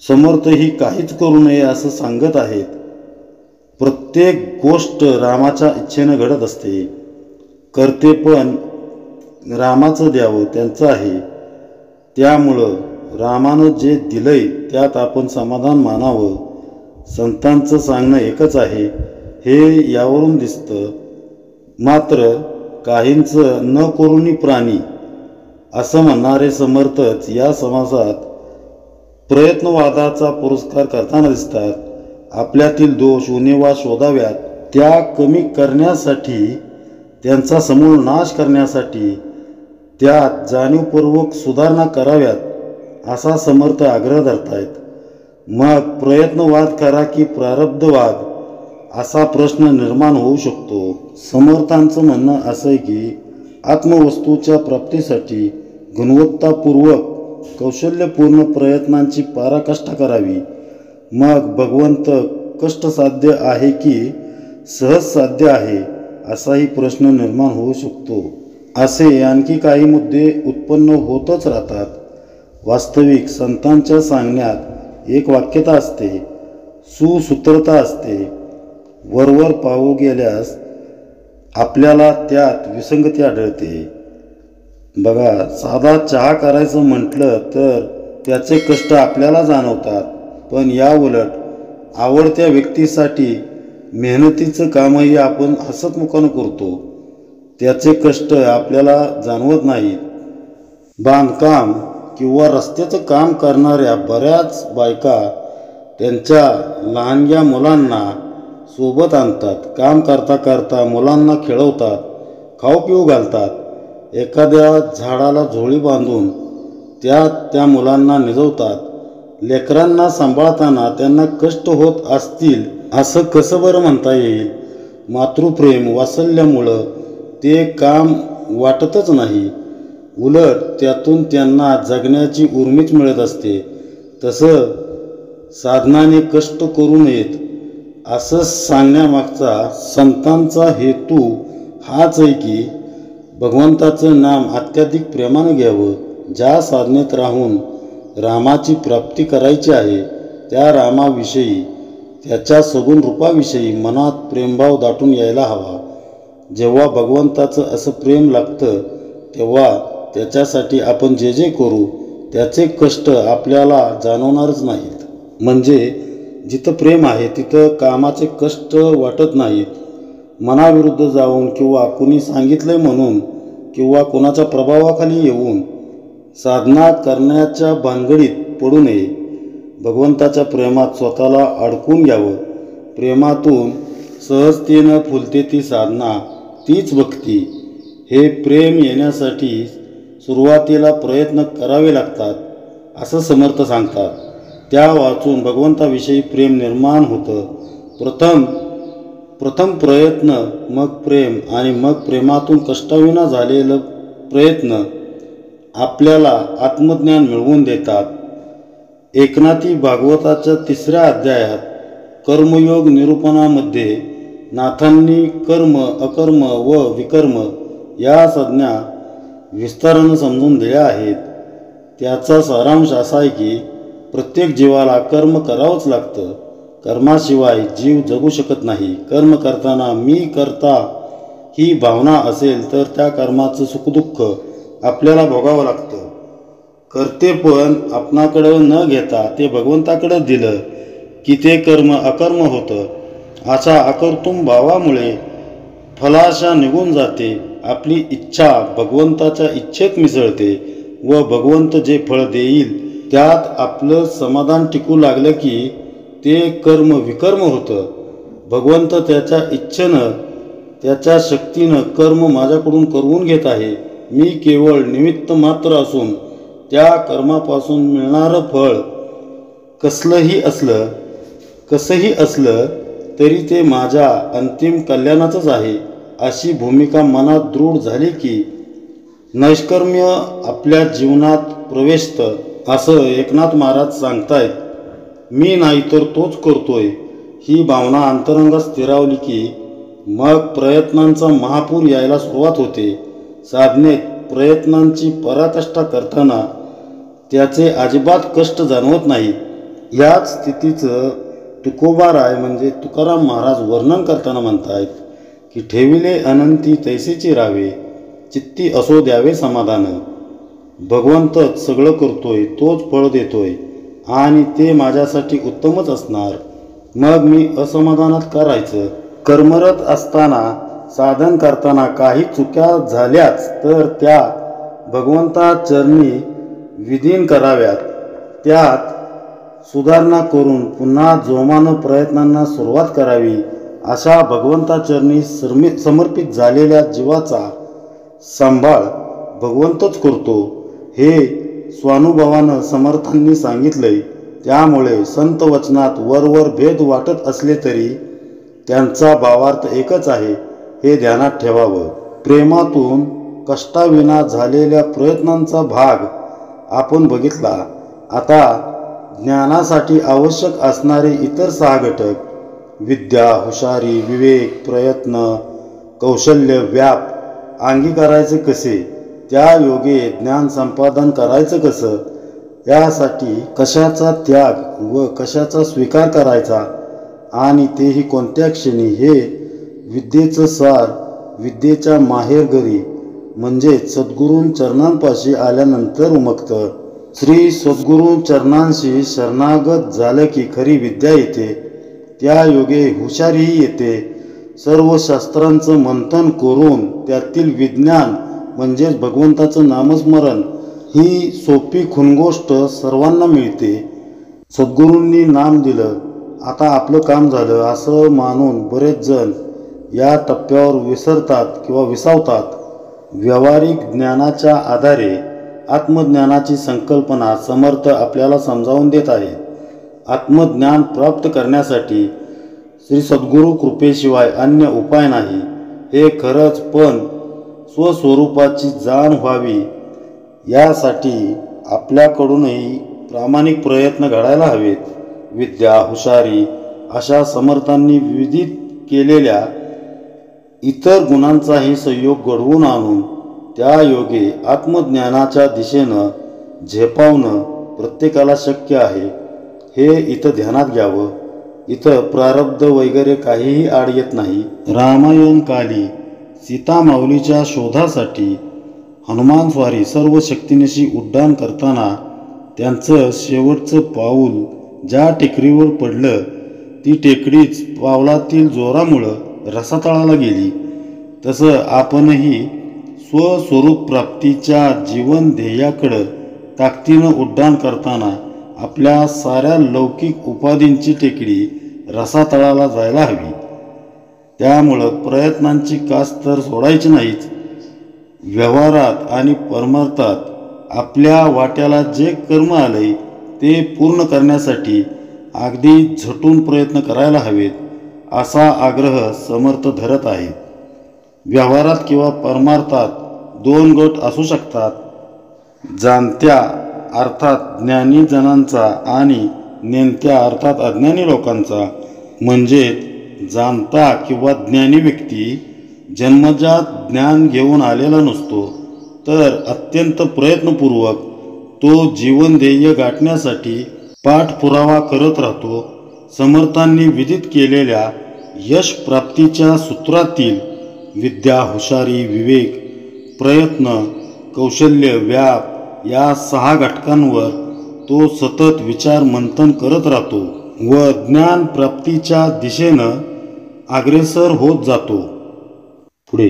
समर्थ ही काहीच करू नये असं सांगत आहेत. प्रत्येक गोष्ट रामाच्या इच्छेनं घडत असते. करते पण रामाचं द्यावं त्यांचं आहे. त्यामुळं रामानं जे दिलंय त्यात आपण समाधान मानावं. संतांचं सांगणं एकच आहे हे यावरून दिसतं. मात्र काहींचं न करुनी प्राणी असं म्हणणारे समर्थच या समासात प्रयत्नवादाचा पुरस्कार करताना दिसतात. आपल्यातील दोष उणिवा शोधाव्यात, त्या कमी करण्यासाठी, त्यांचा समूळ नाश करण्यासाठी त्यात जाणीवपूर्वक सुधारणा कराव्यात असा समर्थ आग्रह धरतायत. मग प्रयत्नवाद करा की प्रारब्धवाद असा प्रश्न निर्माण होऊ शकतो. समर्थांचं म्हणणं असं आहे की आत्मवस्तूच्या प्राप्तीसाठी गुणवत्तापूर्वक कौशल्यपूर्ण प्रयत्नांची पराकाष्ठा करावी. मग भगवंत कष्टसाध्य आहे की सहज साध्य आहे असाही प्रश्न निर्माण होऊ शकतो. असे आणखी काही मुद्दे उत्पन्न होतच राहतात. वास्तविक संतांच्या सांगण्यात एक वाक्यता असते, सुसूत्रता असते. वरवर पाहू गेल्यास आपल्याला त्यात विसंगती आढळते. बघा, साधा चहा करायचं म्हटलं तर त्याचे कष्ट आपल्याला जाणवतात, पण या उलट आवडत्या व्यक्तीसाठी मेहनतीचं कामही आपण हसतमुखानं करतो, त्याचे कष्ट आपल्याला जाणवत नाहीत. बांधकाम किंवा रस्त्याचं काम करणाऱ्या बऱ्याच बायका त्यांच्या लहानग्या मुलांना सोबत आणतात, काम करता करता मुलांना खेळवतात, खाऊ पिऊ घालतात, एखाद्या झाडाला झोळी बांधून त्यात त्या मुलांना निजवतात. लेकरांना सांभाळताना त्यांना कष्ट होत असतील असं कसं बरं म्हणता येईल? मातृप्रेम वात्सल्यामुळं ते काम वाटतच नाही, उलट त्यातून त्यांना जगण्याची उर्मीच मिळत असते. तसं साधनाने कष्ट करू नयेत असं सांगण्यामागचा संतांचा हेतू हाच आहे की भगवंताचं नाम अत्याधिक प्रेमानं घ्यावं. ज्या साधनेत राहून रामाची प्राप्ती करायची आहे त्या रामाविषयी, त्याच्या सगुण रूपाविषयी मनात प्रेमभाव दाटून यायला हवा. जेव्हा भगवंताचं असं प्रेम लागतं तेव्हा त्याच्यासाठी आपण जे जे करू त्याचे कष्ट आपल्याला जाणवणारच नाहीत. म्हणजे जिथं प्रेम आहे तिथं कामाचे कष्ट वाटत नाहीत. मनाविरुद्ध जाऊन किंवा कुणी सांगितलंय म्हणून किंवा कोणाच्या प्रभावाखाली येऊन साधना करण्याच्या भानगडीत पडू नये. भगवंताच्या प्रेमात स्वतःला अडकून घ्यावं. प्रेमातून सहजतेनं फुलते ती साधना, तीच भक्ती. हे प्रेम येण्यासाठी सुरुवातीला प्रयत्न करावे लागतात असं समर्थ सांगतात. त्या वाचून भगवंताविषयी प्रेम निर्माण होतं. प्रथम प्रयत्न, मग प्रेम आणि मग प्रेमातून कष्टाविना झालेलं प्रयत्न आपल्याला आत्मज्ञान मिळवून देतात. एकनाथी भागवताच्या 3ऱ्या अध्यायात कर्मयोग निरूपणामध्ये नाथांनी कर्म, अकर्म व विकर्म या संज्ञा विस्तारानं समजून दिल्या आहेत. त्याचा सारांश असा आहे की प्रत्येक जीवाला कर्म करावंच लागतं. कर्माशिवाय जीव जगू शकत नाही. कर्म करताना मी करता ही भावना असेल तर त्या कर्माचं सुखदुःख आपल्याला भोगावं लागतं. कर्तेपण आपणाकडं न घेता ते भगवंताकडं दिलं की ते कर्म अकर्म होतं. अशा अकर्तुम भावामुळे फलाशा निघून जाते. आपली इच्छा भगवंताच्या इच्छेत मिसळते व भगवंत जे फळ देईल त्यात आपलं समाधान टिकू लागलं की ते कर्म विकर्म होतं. भगवंत त्याच्या इच्छेनं, त्याच्या शक्तीनं कर्म माझ्याकडून करवून घेत आहे. मी केवळ निमित्त मात्र असून त्या कर्मापासून मिळणारं फळ कसंही असलं तरी ते माझ्या अंतिम कल्याणाचंच आहे अशी भूमिका मनात दृढ झाली की नैष्कर्म्य आपल्या जीवनात प्रवेशतं असं एकनाथ महाराज सांगतायत. मी नाही तर तोच करतोय ही भावना अंतरंगात स्थिरावली की मग प्रयत्नांचा महापूर यायला सुरुवात होते. साधनेत प्रयत्नांची पराकाष्ठा करताना त्याचे अजिबात कष्ट जाणवत नाहीत. याच स्थितीचं तुकोबाराय म्हणजे तुकाराम महाराज वर्णन करताना म्हणतायत की ठेविले अनंती तैसेची रावे, चित्ती असो द्यावे समाधान. भगवंतच सगळं करतोय, तोच फळ देतोय आणि ते माझ्यासाठी उत्तमच असणार. मग मी असमाधानात का राहायचं? कर्मरत असताना, साधन करताना काही चुक्या झाल्याच तर त्या भगवंता चरणी विधीन कराव्यात. त्यात सुधारणा करून पुन्हा जोमानं प्रयत्नांना सुरुवात करावी. अशा भगवंताचरणी समर्पित झालेल्या जीवाचा सांभाळ भगवंतच करतो हे स्वानुभवानं समर्थांनी सांगितलंय. त्यामुळे संत वचनात वरवर भेद वाटत असले तरी त्यांचा भावार्थ एकच आहे हे ध्यानात ठेवावं. प्रेमातून कष्टाविना झालेल्या प्रयत्नांचा भाग आपण बघितला. आता ज्ञानासाठी आवश्यक असणारे इतर 6 घटक विद्या, हुशारी, विवेक, प्रयत्न, कौशल्य, व्याप अंगीकारायचे कसे, त्या योगे ज्ञान संपादन करायचं कसं, यासाठी कशाचा त्याग व कशाचा स्वीकार करायचा आणि तेही कोणत्या क्षणी हे विद्येचं सार विद्येच्या माहेरघरी म्हणजे सद्गुरूं चरणांपाशी आल्यानंतर उमगतं. श्री सद्गुरू चरणांशी शरणागत झालं की खरी विद्या येते. त्या योगे हुशारीही येते. सर्व शास्त्रांचं मंथन करून त्यातील विज्ञान म्हणजेच भगवंताचं नामस्मरण ही सोपी खुणगोष्ट सर्वांना मिळते. सद्गुरूंनी नाम दिलं, आता आपलं काम झालं असं मानून बरेच जण या टप्प्यावर विसरतात किंवा विसावतात. व्यावहारिक ज्ञानाच्या आधारे आत्मज्ञानाची संकल्पना समर्थ आपल्याला समजावून देत आहेत. आत्मज्ञान प्राप्त करण्यासाठी श्री सद्गुरू कृपेशिवाय अन्य उपाय नाही हे खरंच, पण स्वस्वरूपाची जाण व्हावी यासाठी आपल्याकडूनही प्रामाणिक प्रयत्न घडायला हवेत. विद्या, हुशारी अशा समर्थांनी विदित केलेल्या इतर गुणांचाही संयोग घडवून आणून त्या योगे आत्मज्ञानाच्या दिशेनं झेपावणं प्रत्येकाला शक्य आहे हे इथं ध्यानात घ्यावं. इथं प्रारब्ध वगैरे काहीही आड येत नाही. रामायण काली सीतामाऊलीच्या शोधासाठी हनुमान स्वारी सर्व शक्तीनिशी उड्डाण करताना त्यांचं शेवटचं पाऊल ज्या टेकडीवर पडलं ती टेकडीच पावलातील जोरामुळं रसातळाला गेली. तसं आपणही स्वस्वरूप प्राप्तीच्या जीवन ध्येयाकडं ताकदीनं उड्डाण करताना आपल्या साऱ्या लौकिक उपाधींची टेकडी रसातळाला जायला हवी. त्यामुळं प्रयत्नांची कास तर सोडायची नाहीच. व्यवहारात आणि परमार्थात आपल्या वाट्याला जे कर्म आले ते पूर्ण करण्यासाठी अगदी झटून प्रयत्न करायला हवेत असा आग्रह समर्थ धरत आहेत. व्यवहारात किंवा परमार्थात दोन गट असू शकतात. जाणत्या अर्थात ज्ञानी जनांचा आणि नेणत्या अर्थात अज्ञानी लोकांचा. म्हणजे जाणता किंवा ज्ञानी व्यक्ती जन्मजात ज्ञान घेऊन आलेला नसतो, तर अत्यंत प्रयत्नपूर्वक तो जीवन ध्येय गाठण्यासाठी पाठपुरावा करत राहतो. समर्थांनी विदित केलेल्या यश प्राप्तीच्या सूत्रातील विद्या, हुशारी, विवेक, प्रयत्न, कौशल्य, व्याप या 6 घटकांवर तो सतत विचार मंथन करत राहतो व ज्ञान प्राप्तीच्या दिशेनं अग्रेसर होत जातो. पुढे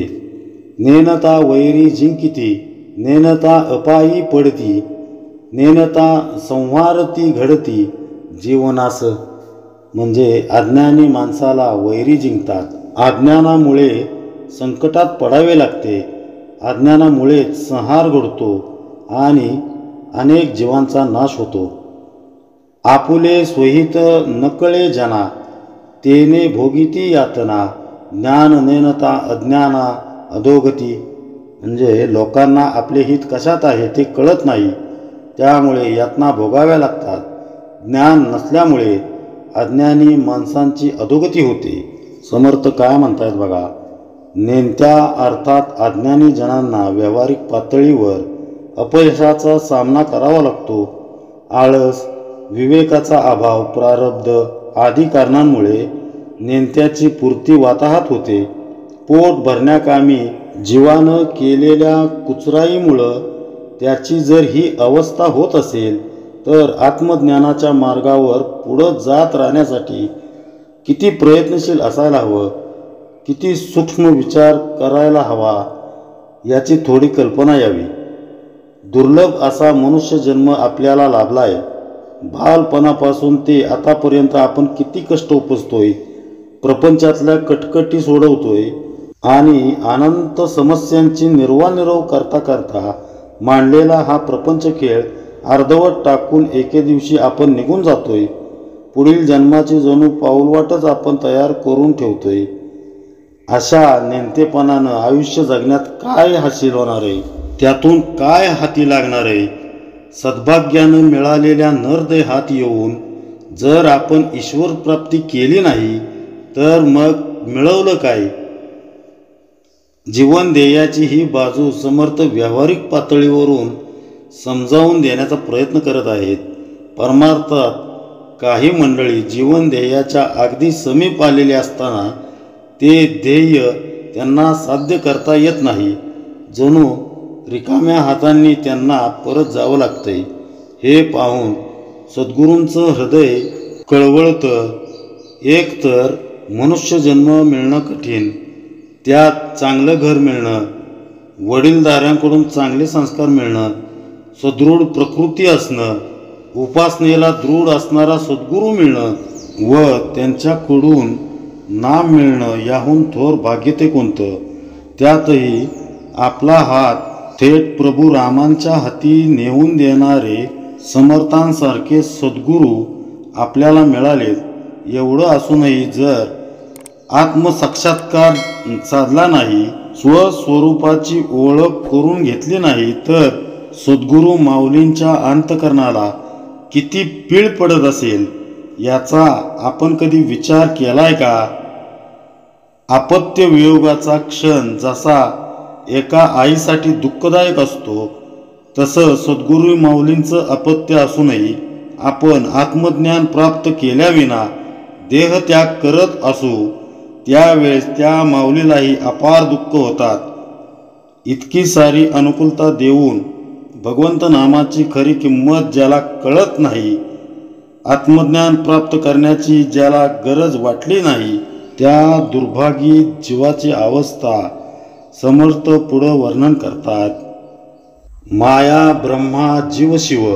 नेनता वैरी जिंकिती, नेनता अपायी पडती, नेनता संहारती घडती जीवनास. म्हणजे अज्ञानी माणसाला वैरी जिंकतात. अज्ञानामुळे संकटात पडावे लागते. अज्ञानामुळेच संहार घडतो आणि अनेक जीवांचा नाश होतो. आपुले स्वहित नकळे जना, तेने भोगिती यातना, ज्ञान नेनता अज्ञाना अधोगती. म्हणजे लोकांना आपले हित कशात आहे ते कळत नाही, त्यामुळे यातना भोगाव्या लागतात. ज्ञान नसल्यामुळे अज्ञानी माणसांची अधोगती होते. समर्थ काय म्हणतायत बघा. नेणत्या अर्थात अज्ञानी जनांना व्यावहारिक पातळीवर अपयशाचा सामना करावा लागतो. आळस, विवेकाचा अभाव, प्रारब्ध आदी कारणांमुळे नेणत्याची पूर्ती वाताहत होते. पोट भरण्याकामी जीवानं केलेल्या कुचराईमुळं त्याची जर ही अवस्था होत असेल तर आत्मज्ञानाच्या मार्गावर पुढं जात राहण्यासाठी किती प्रयत्नशील असायला हवं, किती सूक्ष्म विचार करायला हवा याची थोडी कल्पना यावी. दुर्लभ असा मनुष्य जन्म आपल्याला लाभला आहे. बालपणापासून ते आतापर्यंत आपण किती कष्ट उपसतोय, प्रपंचातल्या कटकटी सोडवतोय आणि अनंत समस्यांची निर्वानिर्व करता करता मांडलेला हा प्रपंच खेळ अर्धवट टाकून एके दिवशी आपण निघून जातोय. पुढील जन्माची जणू पाऊलवाटच आपण तयार करून ठेवतोय. अशा नेमतेपणानं आयुष्य जगण्यात काय हासिल होणार आहे, त्यातून काय हाती लागणार आहे. सद्भाग्यानं मिळालेल्या नरदेहात येऊन जर आपण ईश्वर प्राप्ती केली नाही तर मग मिळवलं काय. जीवन ध्येयाची ही बाजू समर्थ व्यावहारिक पातळीवरून समजावून देण्याचा प्रयत्न करत आहेत. परमार्थात काही मंडळी जीवन ध्येयाच्या अगदी समीप आलेले असताना ते ध्येय त्यांना साध्य करता येत नाही. जणू रिकाम्या हातांनी त्यांना परत जावं लागतंय. हे पाहून सद्गुरूंचं हृदय कळवळतं. एक तर मनुष्यजन्म मिळणं कठीण, त्यात चांगलं घर मिळणं, वडीलधाऱ्यांकडून चांगले संस्कार मिळणं, सदृढ प्रकृती असणं, उपासनेला दृढ असणारा सद्गुरू मिळणं व त्यांच्याकडून नाम मिळणं याहून थोर भाग्य ते कोणतं? त्यातही आपला हात थेट प्रभू रामांच्या हाती नेऊन देणारे समर्थांसारखे सद्गुरू आपल्याला मिळालेत. एवढं असूनही जर आत्मसाक्षात्कार साधला नाही, स्वस्वरूपाची ओळख करून घेतली नाही, तर सद्गुरू माऊलींच्या अंतःकरणाला किती पीळ पडत असेल याचा आपण कधी विचार केलाय का? अपत्य वियोगाचा क्षण जसा एका आईसाठी दुःखदायक असतो, तसं सद्गुरू माऊलींचं अपत्य असूनही आपण आत्मज्ञान प्राप्त केल्याविना देहत्याग करत असू त्यावेळेस त्या माऊलीलाही अपार दुःख होतात. इतकी सारी अनुकूलता देऊन भगवंत नामाची खरी किंमत ज्याला कळत नाही, आत्मज्ञान प्राप्त करण्याची ज्याला गरज वाटली नाही, त्या दुर्भागी जीवाची अवस्था समर्थ पुढं वर्णन करतात. माया ब्रह्मा जीव शिव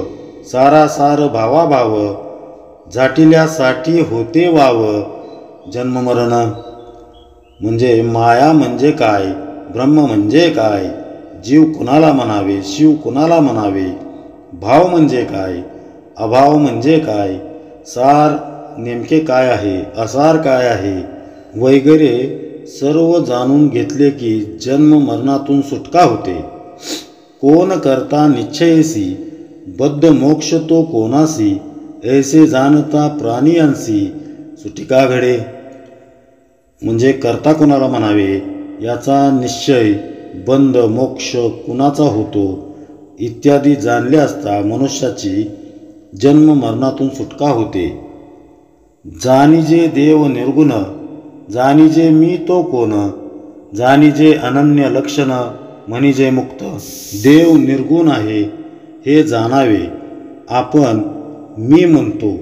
सारासार भावाभाव झाटिल्यासाठी होते वाव. जन्ममरण म्हणजे माया म्हणजे काय, ब्रह्म म्हणजे काय, जीव कुणाला म्हणावे, शिव कुणाला म्हणावे, भाव म्हणजे काय, अभाव म्हणजे काय, सार नेमके काय आहे, असार काय आहे वगैरे सर्व जाणून घेतले की जन्म मरणातून सुटका होते. कोण करता निश्चयसी बद्ध मोक्ष तो कोणासी, ऐसे जाणता प्राणियांसी सुटिका घडे. म्हणजे करता कुणाला म्हणावे याचा निश्चय, बंध मोक्ष कुणाचा होतो इत्यादी जाणले असता मनुष्याची जन्म मरणातून सुटका होते. जाणीजे देव निर्गुण जाणीजे मी तो कोण, जाणीजे अनन्य लक्षण म्हणीजे मुक्त. देव निर्गुण आहे हे जाणावे. आपण मी म्हणतो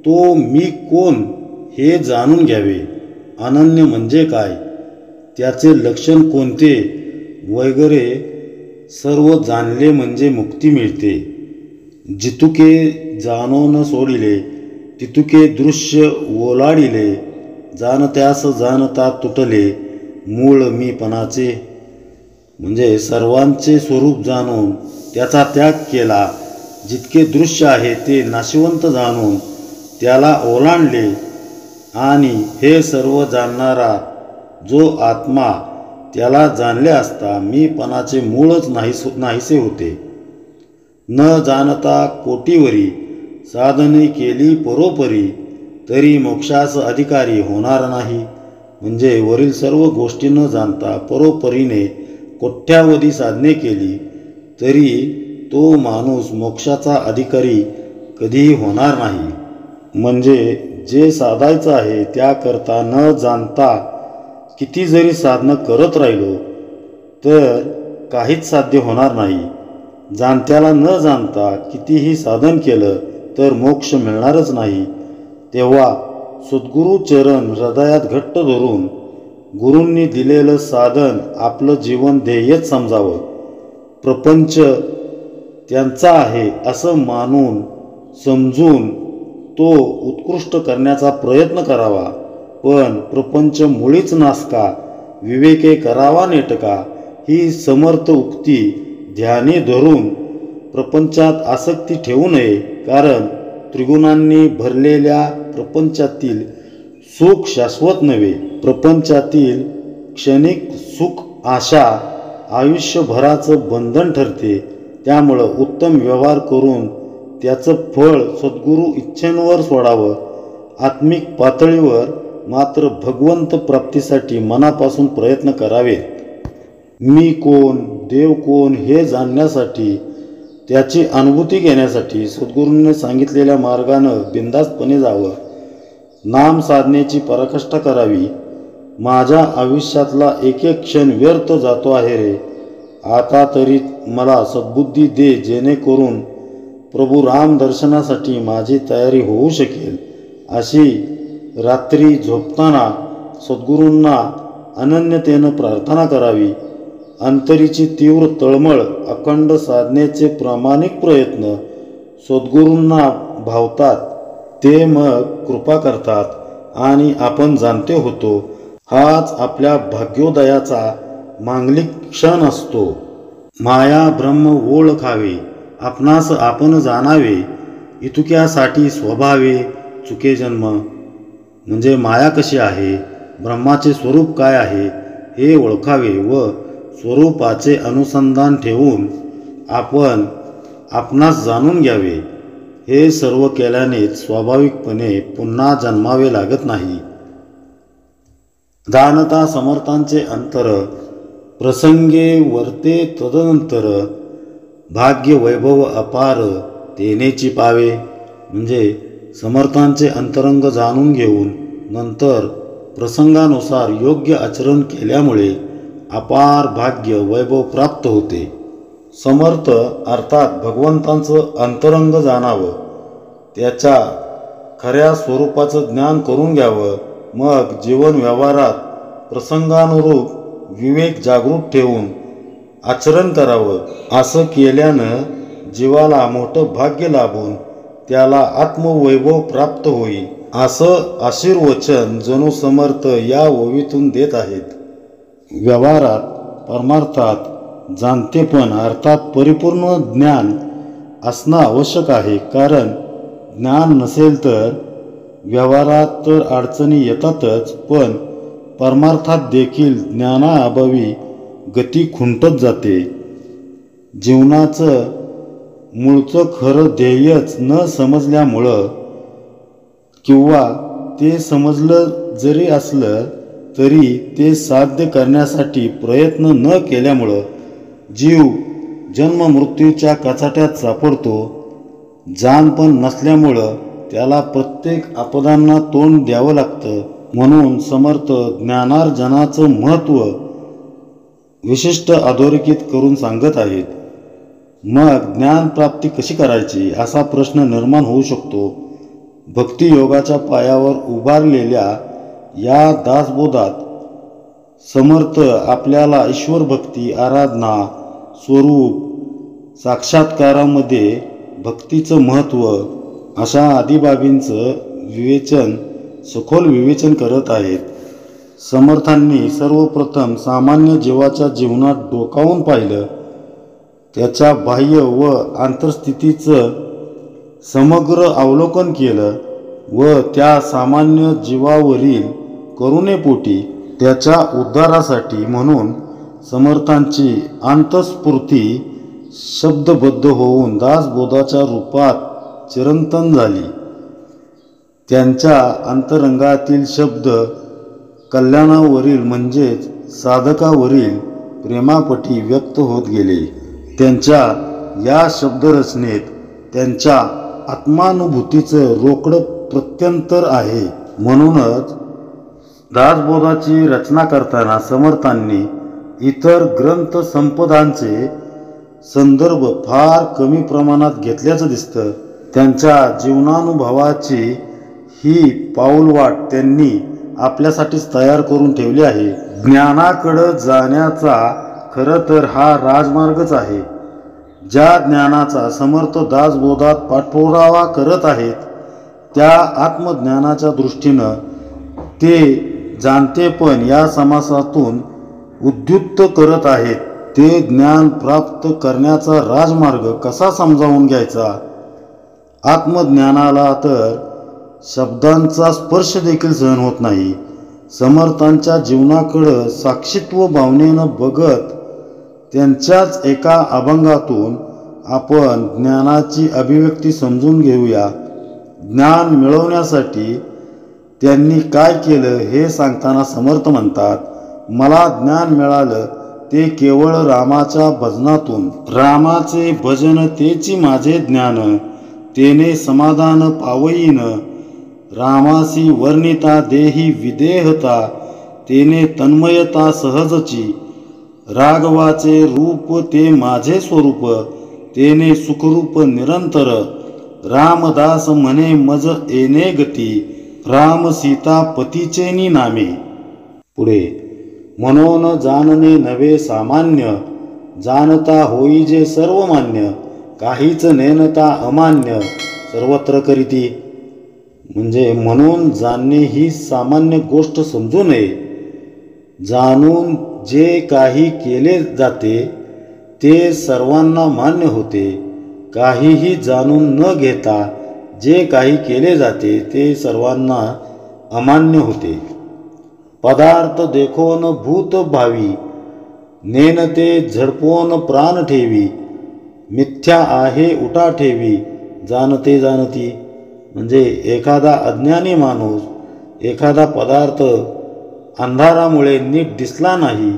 तो मी कोण हे जाणून घ्यावे. अनन्य म्हणजे काय, त्याचे लक्षण कोणते वगैरे सर्व जाणले म्हणजे मुक्ती मिळते. जितुके जाणून सोडिले तितुके दृश्य ओलाडिले, जाणत्यास जाणता तुटले मूळ मीपणाचे. म्हणजे सर्वांचे स्वरूप जाणून त्याचा त्याग केला, जितके दृश्य आहे ते नाशिवंत जाणून त्याला ओलांडले आणि हे सर्व जाणणारा जो आत्मा त्याला जाणले असता मीपणाचे मूळच नाहीसे होते. न जाणता कोटीवरी साधने केली परोपरी, तरी मोक्षास अधिकारी होणार नाही. म्हणजे वरील सर्व गोष्टी न जाणता परोपरीने कोट्यावधी साधने केली तरी तो माणूस मोक्षाचा अधिकारी कधीही होणार नाही. म्हणजे जे साधायचं आहे त्याकरता न जाणता किती जरी साधनं करत राहिलो तर काहीच साध्य होणार नाही. जाणत्याला न जाणता कितीही साधन केलं तर मोक्ष मिळणारच नाही. तेव्हा सद्गुरू चरण हृदयात घट्ट धरून गुरूंनी दिलेलं साधन आपलं जीवन ध्येयच समजावं. प्रपंच त्यांचा आहे असं मानून समजून तो उत्कृष्ट करण्याचा प्रयत्न करावा. पण प्रपंच मुळीच नासका, विवेके करावा नेटका ही समर्थ उक्ती ध्यानी धरून प्रपंचात आसक्ती ठेवू नये. कारण त्रिगुणांनी भरलेल्या प्रपंचातील सुख शाश्वत नव्हे. प्रपंचातील क्षणिक सुख आशा आयुष्यभराचं बंधन ठरते. त्यामुळं उत्तम व्यवहार करून त्याचं फळ सद्गुरू इच्छेंवर सोडावं. आत्मिक पातळीवर मात्र भगवंत प्राप्तीसाठी मनापासून प्रयत्न करावेत. मी कोण, देव कोण हे जाणण्यासाठी, त्याची अनुभूती घेण्यासाठी सद्गुरूंनी सांगितलेल्या मार्गानं बिनधास्तपणे जावं. नाम साधनेची पराकाष्ठा करावी. माझ्या आयुष्यातला एक एक क्षण व्यर्थ जातो आहे रे, आता तरी मला सद्बुद्धी दे, जेणेकरून प्रभू राम दर्शनासाठी माझी तयारी होऊ शकेल. अशी रात्री झोपताना सद्गुरूंना अनन्यतेनं प्रार्थना करावी. अंतरीची तीव्र तळमळ, अखंड साधनेचे प्रामाणिक प्रयत्न सद्गुरूंना भावतात ते मग कृपा करतात आणि आपण जाणते होतो. हाच आपल्या भाग्योदयाचा मांगलिक क्षण असतो. माया ब्रह्म ओळखावे, आपणास आपण जाणावे, इतुक्यासाठी स्वभावे चुके जन्म. म्हणजे माया कशी आहे, ब्रह्माचे स्वरूप काय आहे हे ओळखावे व स्वरूपाचे अनुसंधान ठेवून आपण आपणास जाणून घ्यावे. हे सर्व केल्याने स्वाभाविकपणे पुन्हा जन्मावे लागत नाही. जाणता समर्थांचे अंतर, प्रसंगे वर्ते तदनंतर, भाग्य वैभव अपार तेनेची पावे. म्हणजे समर्थांचे अंतरंग जाणून घेऊन नंतर प्रसंगानुसार योग्य आचरण केल्यामुळे अपार भाग्य वैभव प्राप्त होते. समर्थ अर्थात भगवंतांचं अंतरंग जाणावं, त्याच्या खऱ्या स्वरूपाचं ज्ञान करून घ्यावं. मग जीवन व्यवहारात प्रसंगानुरूप विवेक जागृत ठेवून आचरण करावं. असं केल्यानं जीवाला मोठं भाग्य लाभून त्याला आत्मवैभव प्राप्त होईल, असं आशीर्वचन जणू समर्थ या ओवीतून देत आहेत. व्यवहारात परमार्थात जाणतेपण अर्थात परिपूर्ण ज्ञान असणं आवश्यक आहे. कारण ज्ञान नसेल तर व्यवहारात तर अडचणी येतातच, पण परमार्थात देखील ज्ञानाअभावी गती खुंटत जाते. जीवनाचं मूळचं खरं ध्येयच न समजल्यामुळं किंवा ते समजलं जरी असलं तरी ते साध्य करण्यासाठी प्रयत्न न केल्यामुळं जीव जन्ममृत्यूच्या कचाट्यात सापडतो. जाणपण नसल्यामुळं त्याला प्रत्येक आपदांना तोंड द्यावं लागतं. म्हणून समर्थ ज्ञानार्जनाचं महत्त्व विशिष्ट अधोरेखित करून सांगत आहेत. मग ज्ञानप्राप्ती कशी करायची असा प्रश्न निर्माण होऊ शकतो. भक्तियोगाच्या पायावर उभारलेल्या या दासबोधात समर्थ आपल्याला ईश्वर भक्ती, आराधना, स्वरूप साक्षात्कारामध्ये भक्तीचं महत्त्व अशा आदी बाबींचं सखोल विवेचन करत आहेत. समर्थांनी सर्वप्रथम सामान्य जीवाच्या जीवनात डोकावून पाहिलं, त्याच्या बाह्य व आंतरस्थितीचं समग्र अवलोकन केलं व त्या सामान्य जीवावरील करुणेपोटी त्याच्या उद्धारासाठी म्हणून समर्थांची अंतःस्फूर्ती शब्दबद्ध होऊन दासबोधाच्या रूपात चिरंतन झाली. त्यांच्या अंतरंगातील शब्द कल्याणावरील म्हणजेच साधकावरील प्रेमापटी व्यक्त होत गेले. त्यांच्या या शब्दरचनेत त्यांच्या आत्मानुभूतीचं रोकडं प्रत्यंतर आहे. म्हणूनच दासबोधाची रचना करताना समर्थांनी इतर ग्रंथ संपदांचे संदर्भ फार कमी प्रमाणात घेतल्याचं दिसतं. त्यांच्या जीवनानुभवाची ही पाऊलवाट त्यांनी आपल्यासाठीच तयार करून ठेवली आहे. ज्ञानाकडं जाण्याचा खरं तर हा राजमार्गच आहे. ज्या ज्ञानाचा समर्थ दासबोधात पाठपुरावा करत आहेत त्या आत्मज्ञानाच्या दृष्टीनं ते जाणतेपण या समासातून उद्युक्त करत आहेत. ते ज्ञान प्राप्त करण्याचा राजमार्ग कसा समजावून घ्यायचा. आत्मज्ञानाला तर शब्दांचा स्पर्श देखील सहन होत नाही. समर्थांच्या जीवनाकडं साक्षीत्व भावनेनं बघत त्यांच्याच एका अभंगातून आपण ज्ञानाची अभिव्यक्ती समजून घेऊया. ज्ञान मिळवण्यासाठी त्यांनी काय केलं हे सांगताना समर्थ म्हणतात, मला ज्ञान मिळालं ते केवळ रामाच्या भजनातून. रामाचे भजन तेची माझे ज्ञान, तेने समाधान पावईन. रामासी वर्णिता देही विदेहता, तेने तन्मयता सहजची. राघवाचे रूप ते माझे स्वरूप, तेने सुखरूप निरंतर. रामदास म्हणे मज येणे गती, राम सीता पतीचेनी नामे. पुढे म्हणून जाणणे नवे सामान्य, जाणता होई जे सर्वमान्य. काहीच नेनता अमान्य सर्वत्र करीती. म्हणजे म्हणून जाणणे ही सामान्य गोष्ट समजू नये. जाणून जे काही केले जाते ते सर्वांना मान्य होते. काहीही जाणून न घेता जे काही केले जाते ते सर्वांना अमान्य होते. पदार्थ देखोन भूत भावी, नेनते झडपोन प्राण ठेवी. मिथ्या आहे उठा ठेवी, जाणते जाणती. म्हणजे एखादा अज्ञानी माणूस एखादा पदार्थ अंधारामुळे नीट दिसला नाही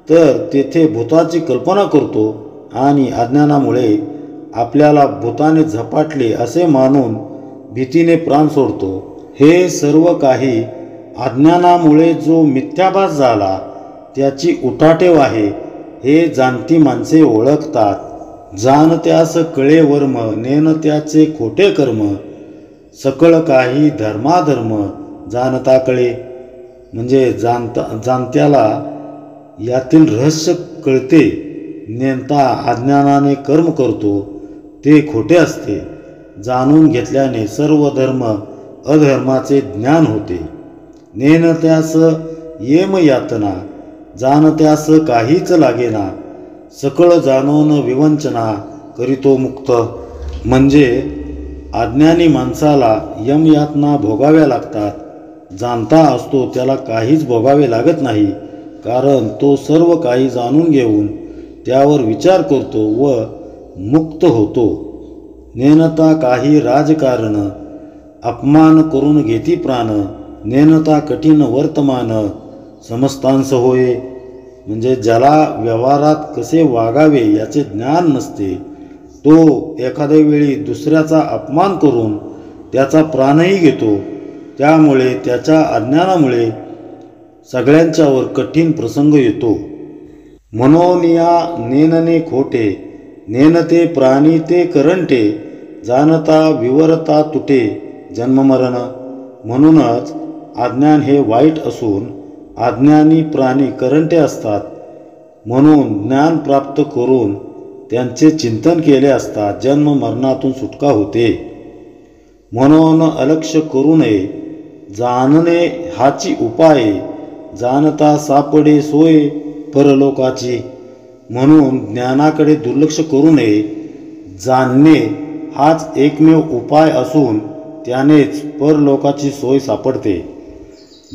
तर तेथे भूताची कल्पना करतो आणि अज्ञानामुळे आपल्याला भूताने झपाटले असे मानून भीतीने प्राण सोडतो. हे सर्व काही अज्ञानामुळे जो मिथ्याभास झाला त्याची उठाठेव आहे हे जाणती माणसे ओळखतात. जाणत्यास कळे वर्म, नेनत्याचे खोटे कर्म. सकळ काही धर्माधर्म, जाणता कळे. म्हणजे जाणत्याला यातील रहस्य कळते. नेनता अज्ञानाने कर्म करतो ते खोटे असते. जाणून घेतल्याने सर्व धर्म अधर्माचे ज्ञान होते. नेनत्यास येम यातना, जाणत्यास काहीच लागेना. सकळ जाणून विवंचना, करीतो मुक्त. म्हणजे अज्ञानी माणसाला यमयातना भोगाव्या लागतात. जाणता असतो त्याला काहीच भोगावे लागत नाही, कारण तो सर्व काही जाणून घेऊन त्यावर विचार करतो व मुक्त होतो. नेनता काही राजकारण, अपमान करून घेती प्राण. नेनता कठीण वर्तमान, समस्तांस होय. म्हणजे ज्याला व्यवहारात कसे वागावे याचे ज्ञान नसते तो एखाद्या वेळी दुसऱ्याचा अपमान करून त्याचा प्राणही घेतो. त्यामुळे त्याच्या अज्ञानामुळे सगळ्यांच्यावर कठीण प्रसंग येतो. म्हणून या नेनने खोटे, नेनते प्राणी ते करंटे. जाणता विवरता तुटे, जन्ममरण. म्हणूनच अज्ञान हे वाईट असून अज्ञानी प्राणी करंटे असतात. म्हणून ज्ञान प्राप्त करून त्यांचे चिंतन केले असता जन्म मरणातून सुटका होते. म्हणून अलक्ष्य करू नये, जाणणे हाची उपाय. जाणता सापडे सोय परलोकाची. म्हणून ज्ञानाकडे दुर्लक्ष करू नये. जाणणे हाच एकमेव उपाय असून त्यानेच परलोकाची सोय सापडते.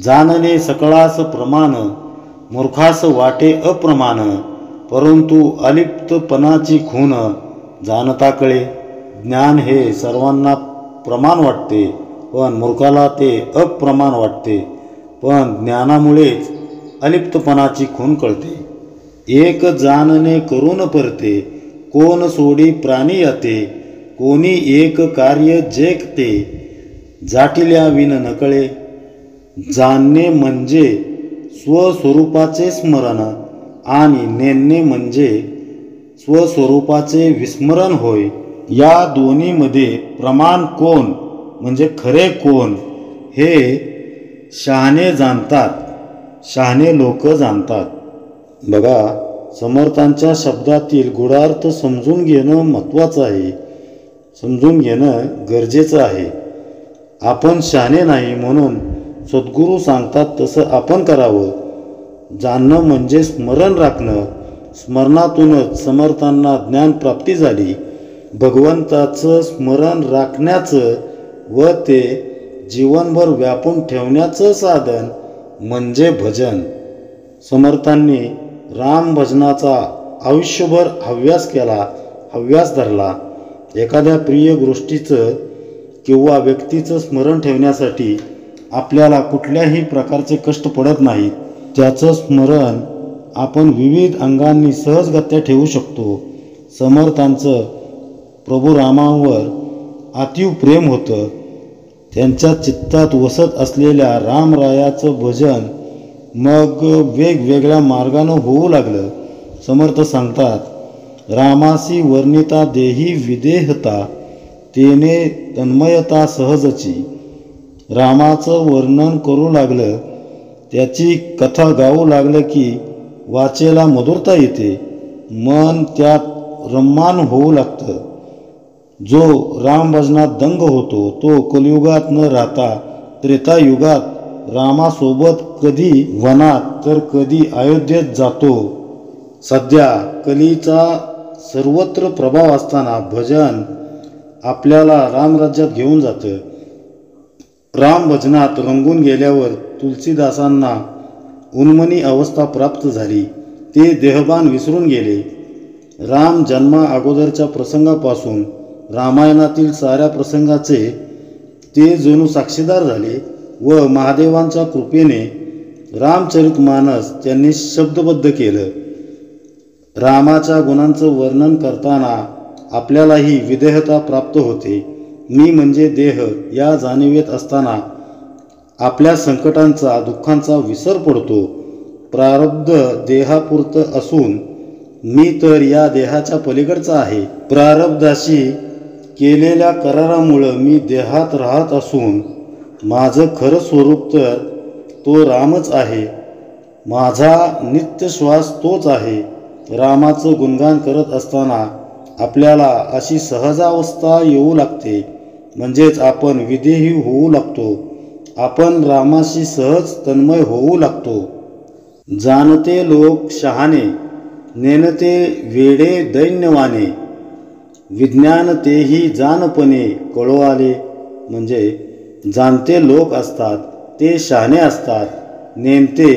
जाणणे सकळास प्रमाण, मूर्खास वाटे अप्रमाण. परंतु अलिप्तपणाची खून, जाणता कळे. ज्ञान हे सर्वांना प्रमाण वाटते पण मूर्खाला ते अप्रमाण वाटते. पण ज्ञानामुळेच अलिप्तपणाची खून कळते. एक जाणणे करून परते, कोण सोडी प्राणी येते. कोणी एक कार्य जेकते, जाटिल्या विन नकळे. जाणणे म्हणजे स्वस्वरूपाचे स्मरण आणि नेणणे म्हणजे स्वस्वरूपाचे विस्मरण होय. या दोन्हीमध्ये प्रमाण कोण म्हणजे खरे कोण हे शहाणे जाणतात, शहाणे लोक जाणतात. बघा, समर्थांच्या शब्दातील गूढार्थ समजून घेणं महत्त्वाचं आहे, समजून घेणं गरजेचं आहे. आपण शहाणे नाही म्हणून सद्गुरू सांगतात तसं आपण करावं. जाणणं म्हणजे स्मरण राखणं. स्मरणातूनच समर्थांना ज्ञानप्राप्ती झाली. भगवंताचं स्मरण राखण्याचं व ते जीवनभर व्यापून ठेवण्याचं साधन म्हणजे भजन. समर्थांनी राम भजनाचा आयुष्यभर हव्यास केला, हव्यास धरला. एखाद्या प्रिय गोष्टीचं किंवा व्यक्तीचं स्मरण ठेवण्यासाठी आपल्याला कुठल्याही प्रकारचे कष्ट पडत नाहीत. त्याचं स्मरण आपण विविध अंगांनी सहजगत्या ठेवू शकतो. समर्थांचं प्रभू रामावर अतीव प्रेम होतं. त्यांच्या चित्तात वसत असलेल्या रामरायाचं भजन मग वेगवेगळ्या मार्गानं होऊ लागलं. समर्थ सांगतात, रामासी वर्णिता देही विदेहता, तेने तन्मयता सहजची. रामाचं वर्णन करू लागलं, त्याची कथा गाऊ लागलं की वाचेला मधुरता येते. मन त्यात रम्मान होऊ लागतं. जो रामभजनात दंग होतो तो कलियुगात न राहता त्रेतायुगात रामासोबत कधी वनात तर कधी अयोध्येत जातो. सध्या कलीचा सर्वत्र प्रभाव असताना भजन आपल्याला रामराज्यात घेऊन जातं. रामभजनात रंगून गेल्यावर तुलसीदासांना उन्मनी अवस्था प्राप्त झाली. ते देहभान विसरून गेले. राम जन्मा अगोदरच्या प्रसंगापासून रामायणातील साऱ्या प्रसंगाचे ते जणू साक्षीदार झाले व महादेवांच्या कृपेने रामचरितमानस त्यांनी शब्दबद्ध केलं. रामाच्या गुणांचं वर्णन करताना आपल्यालाही विदेहता प्राप्त होते. मी म्हणजे देह या जाणीवेत असताना आपल्या संकटांचा दुःखांचा विसर पडतो. प्रारब्ध देहापुरतं असून मी तर या देहाच्या पलीकडचा आहे. प्रारब्धाशी केलेल्या करारामुळं मी देहात राहत असून माझं खरं स्वरूप तर तो रामच आहे. माझा नित्य श्वास तोच आहे. रामाचं गुणगान करत असताना आपल्याला अशी सहजावस्था येऊ लागते, म्हणजेच आपण विदेही होऊ लागतो. आपण रामाशी सहज तन्मय होऊ लागतो. जाणते लोक शहाणे, नेणते वेडे दैन्यवाने, विज्ञान तेही जानपणे कळो आले. म्हणजे जाणते लोक असतात ते शहाणे असतात, नेणते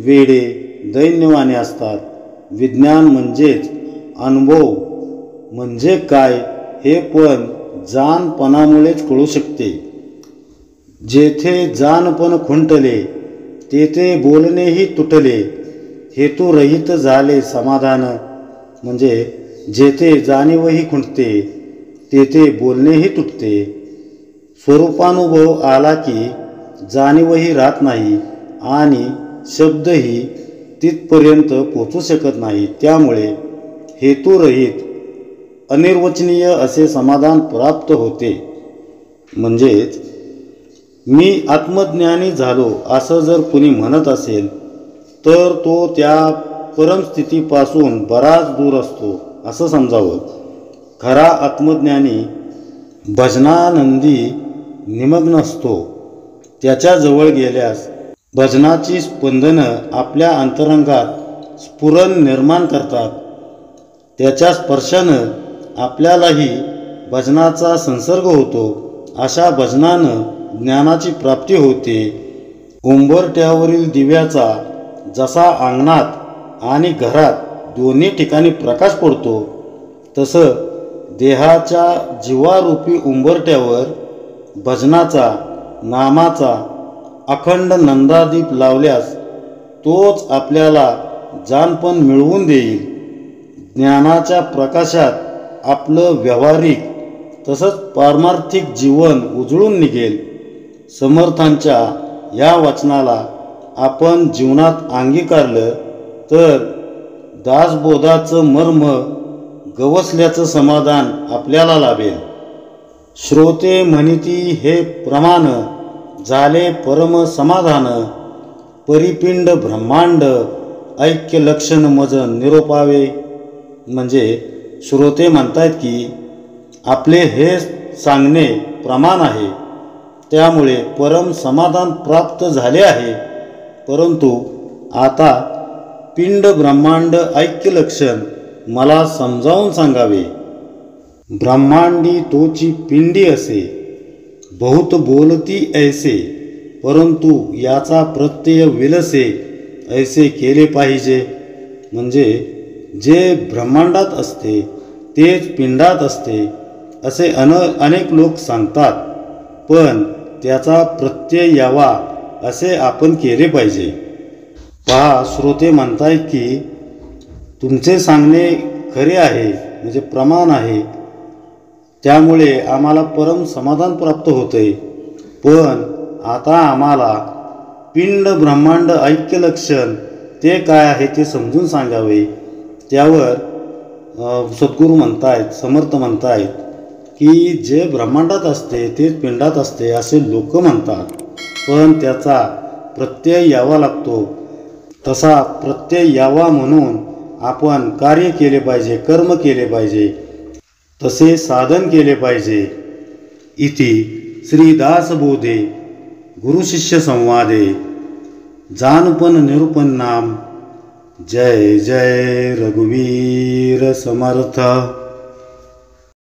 वेडे दैन्यवाने असतात. विज्ञान म्हणजेच अनुभव म्हणजे काय हे पण जानपणामुळेच कळू शकते. जेथे जानपण खुंटले तेथे बोलणेही तुटले. हेतुरहित झाले समाधान. म्हणजे जेथे जाणीवही खुंटते तेथे बोलणेही तुटते. स्वरूपानुभव आला की जाणीवही राहत नाही आणि शब्दही तिथपर्यंत पोचू शकत नाही. त्यामुळे हेतुरहित अनिर्वचनीय असे समाधान प्राप्त होते. म्हणजेच मी आत्मज्ञानी झालो असं जर कुणी म्हणत असेल तर तो त्या परमस्थितीपासून बराच दूर असतो असं समजावं. खरा आत्मज्ञानी भजनानंदी निमग्न असतो. त्याच्याजवळ गेल्यास भजनाची स्पंदनं आपल्या अंतरंगात स्फुरण निर्माण करतात. त्याच्या स्पर्शानं आपल्यालाही भजनाचा संसर्ग होतो. अशा भजनानं ज्ञानाची प्राप्ती होते. उंबरठ्यावरील दिव्याचा जसा अंगणात आणि घरात दोन्ही ठिकाणी प्रकाश पडतो तसं देहाच्या जीवारूपी उंबरठ्यावर भजनाचा नामाचा अखंड नंदादीप लावल्यास तोच आपल्याला जानपण मिळवून देईल. ज्ञानाच्या प्रकाशात आपलं व्यावहारिक तसंच पारमार्थिक जीवन उजळून निघेल. समर्थांच्या या वचनाला आपण जीवनात अंगीकारलं तर दासबोधाचं मर्म गवसल्याचं समाधान आपल्याला लाभेल. श्रोते म्हणिती हे प्रमाण झाले परम समाधान. परिपिंड ब्रह्मांड ऐक्य लक्षण मज निरोपावे. म्हणजे श्रोते म्हणतायत की आपले हे सांगणे प्रमाण आहे, त्यामुळे परम समाधान प्राप्त झाले आहे. परंतु आता पिंड ब्रह्मांड ऐक्य लक्षण मला समजावून सांगावे. ब्रह्मांडी तोची पिंडी असे, बहुत बोलती ऐसे, परंतु याचा प्रत्यय विलसे ऐसे केले पाहिजे. म्हणजे जे ब्रह्मांडात असते तेच पिंडात असते असे अनेक लोक सांगतात, पण त्याचा प्रत्यय यावा असे आपण केले पाहिजे. पहा, श्रोते म्हणतायत की तुमचे सांगणे खरे आहे, म्हणजे प्रमाण आहे, त्यामुळे आम्हाला परम समाधान प्राप्त होते. पण आता आम्हाला पिंड ब्रह्मांड ऐक्य लक्षण ते काय आहे ते समजून सांगावे. त्यावर सद्गुरू म्हणतायत, समर्थ म्हणतायत की जे ब्रह्मांडात असते तेच पिंडात असते असे लोक म्हणतात, पण त्याचा प्रत्यय यावा लागतो. तसा प्रत्यय यावा म्हणून आपण कार्य केले पाहिजे, कर्म केले पाहिजे. तसे साधन केले पाहिजे. इति श्री दासबोधे गुरुशिष्य संवादे जानपन निरूपण नाम. जय जय रघुवीर समर्थ.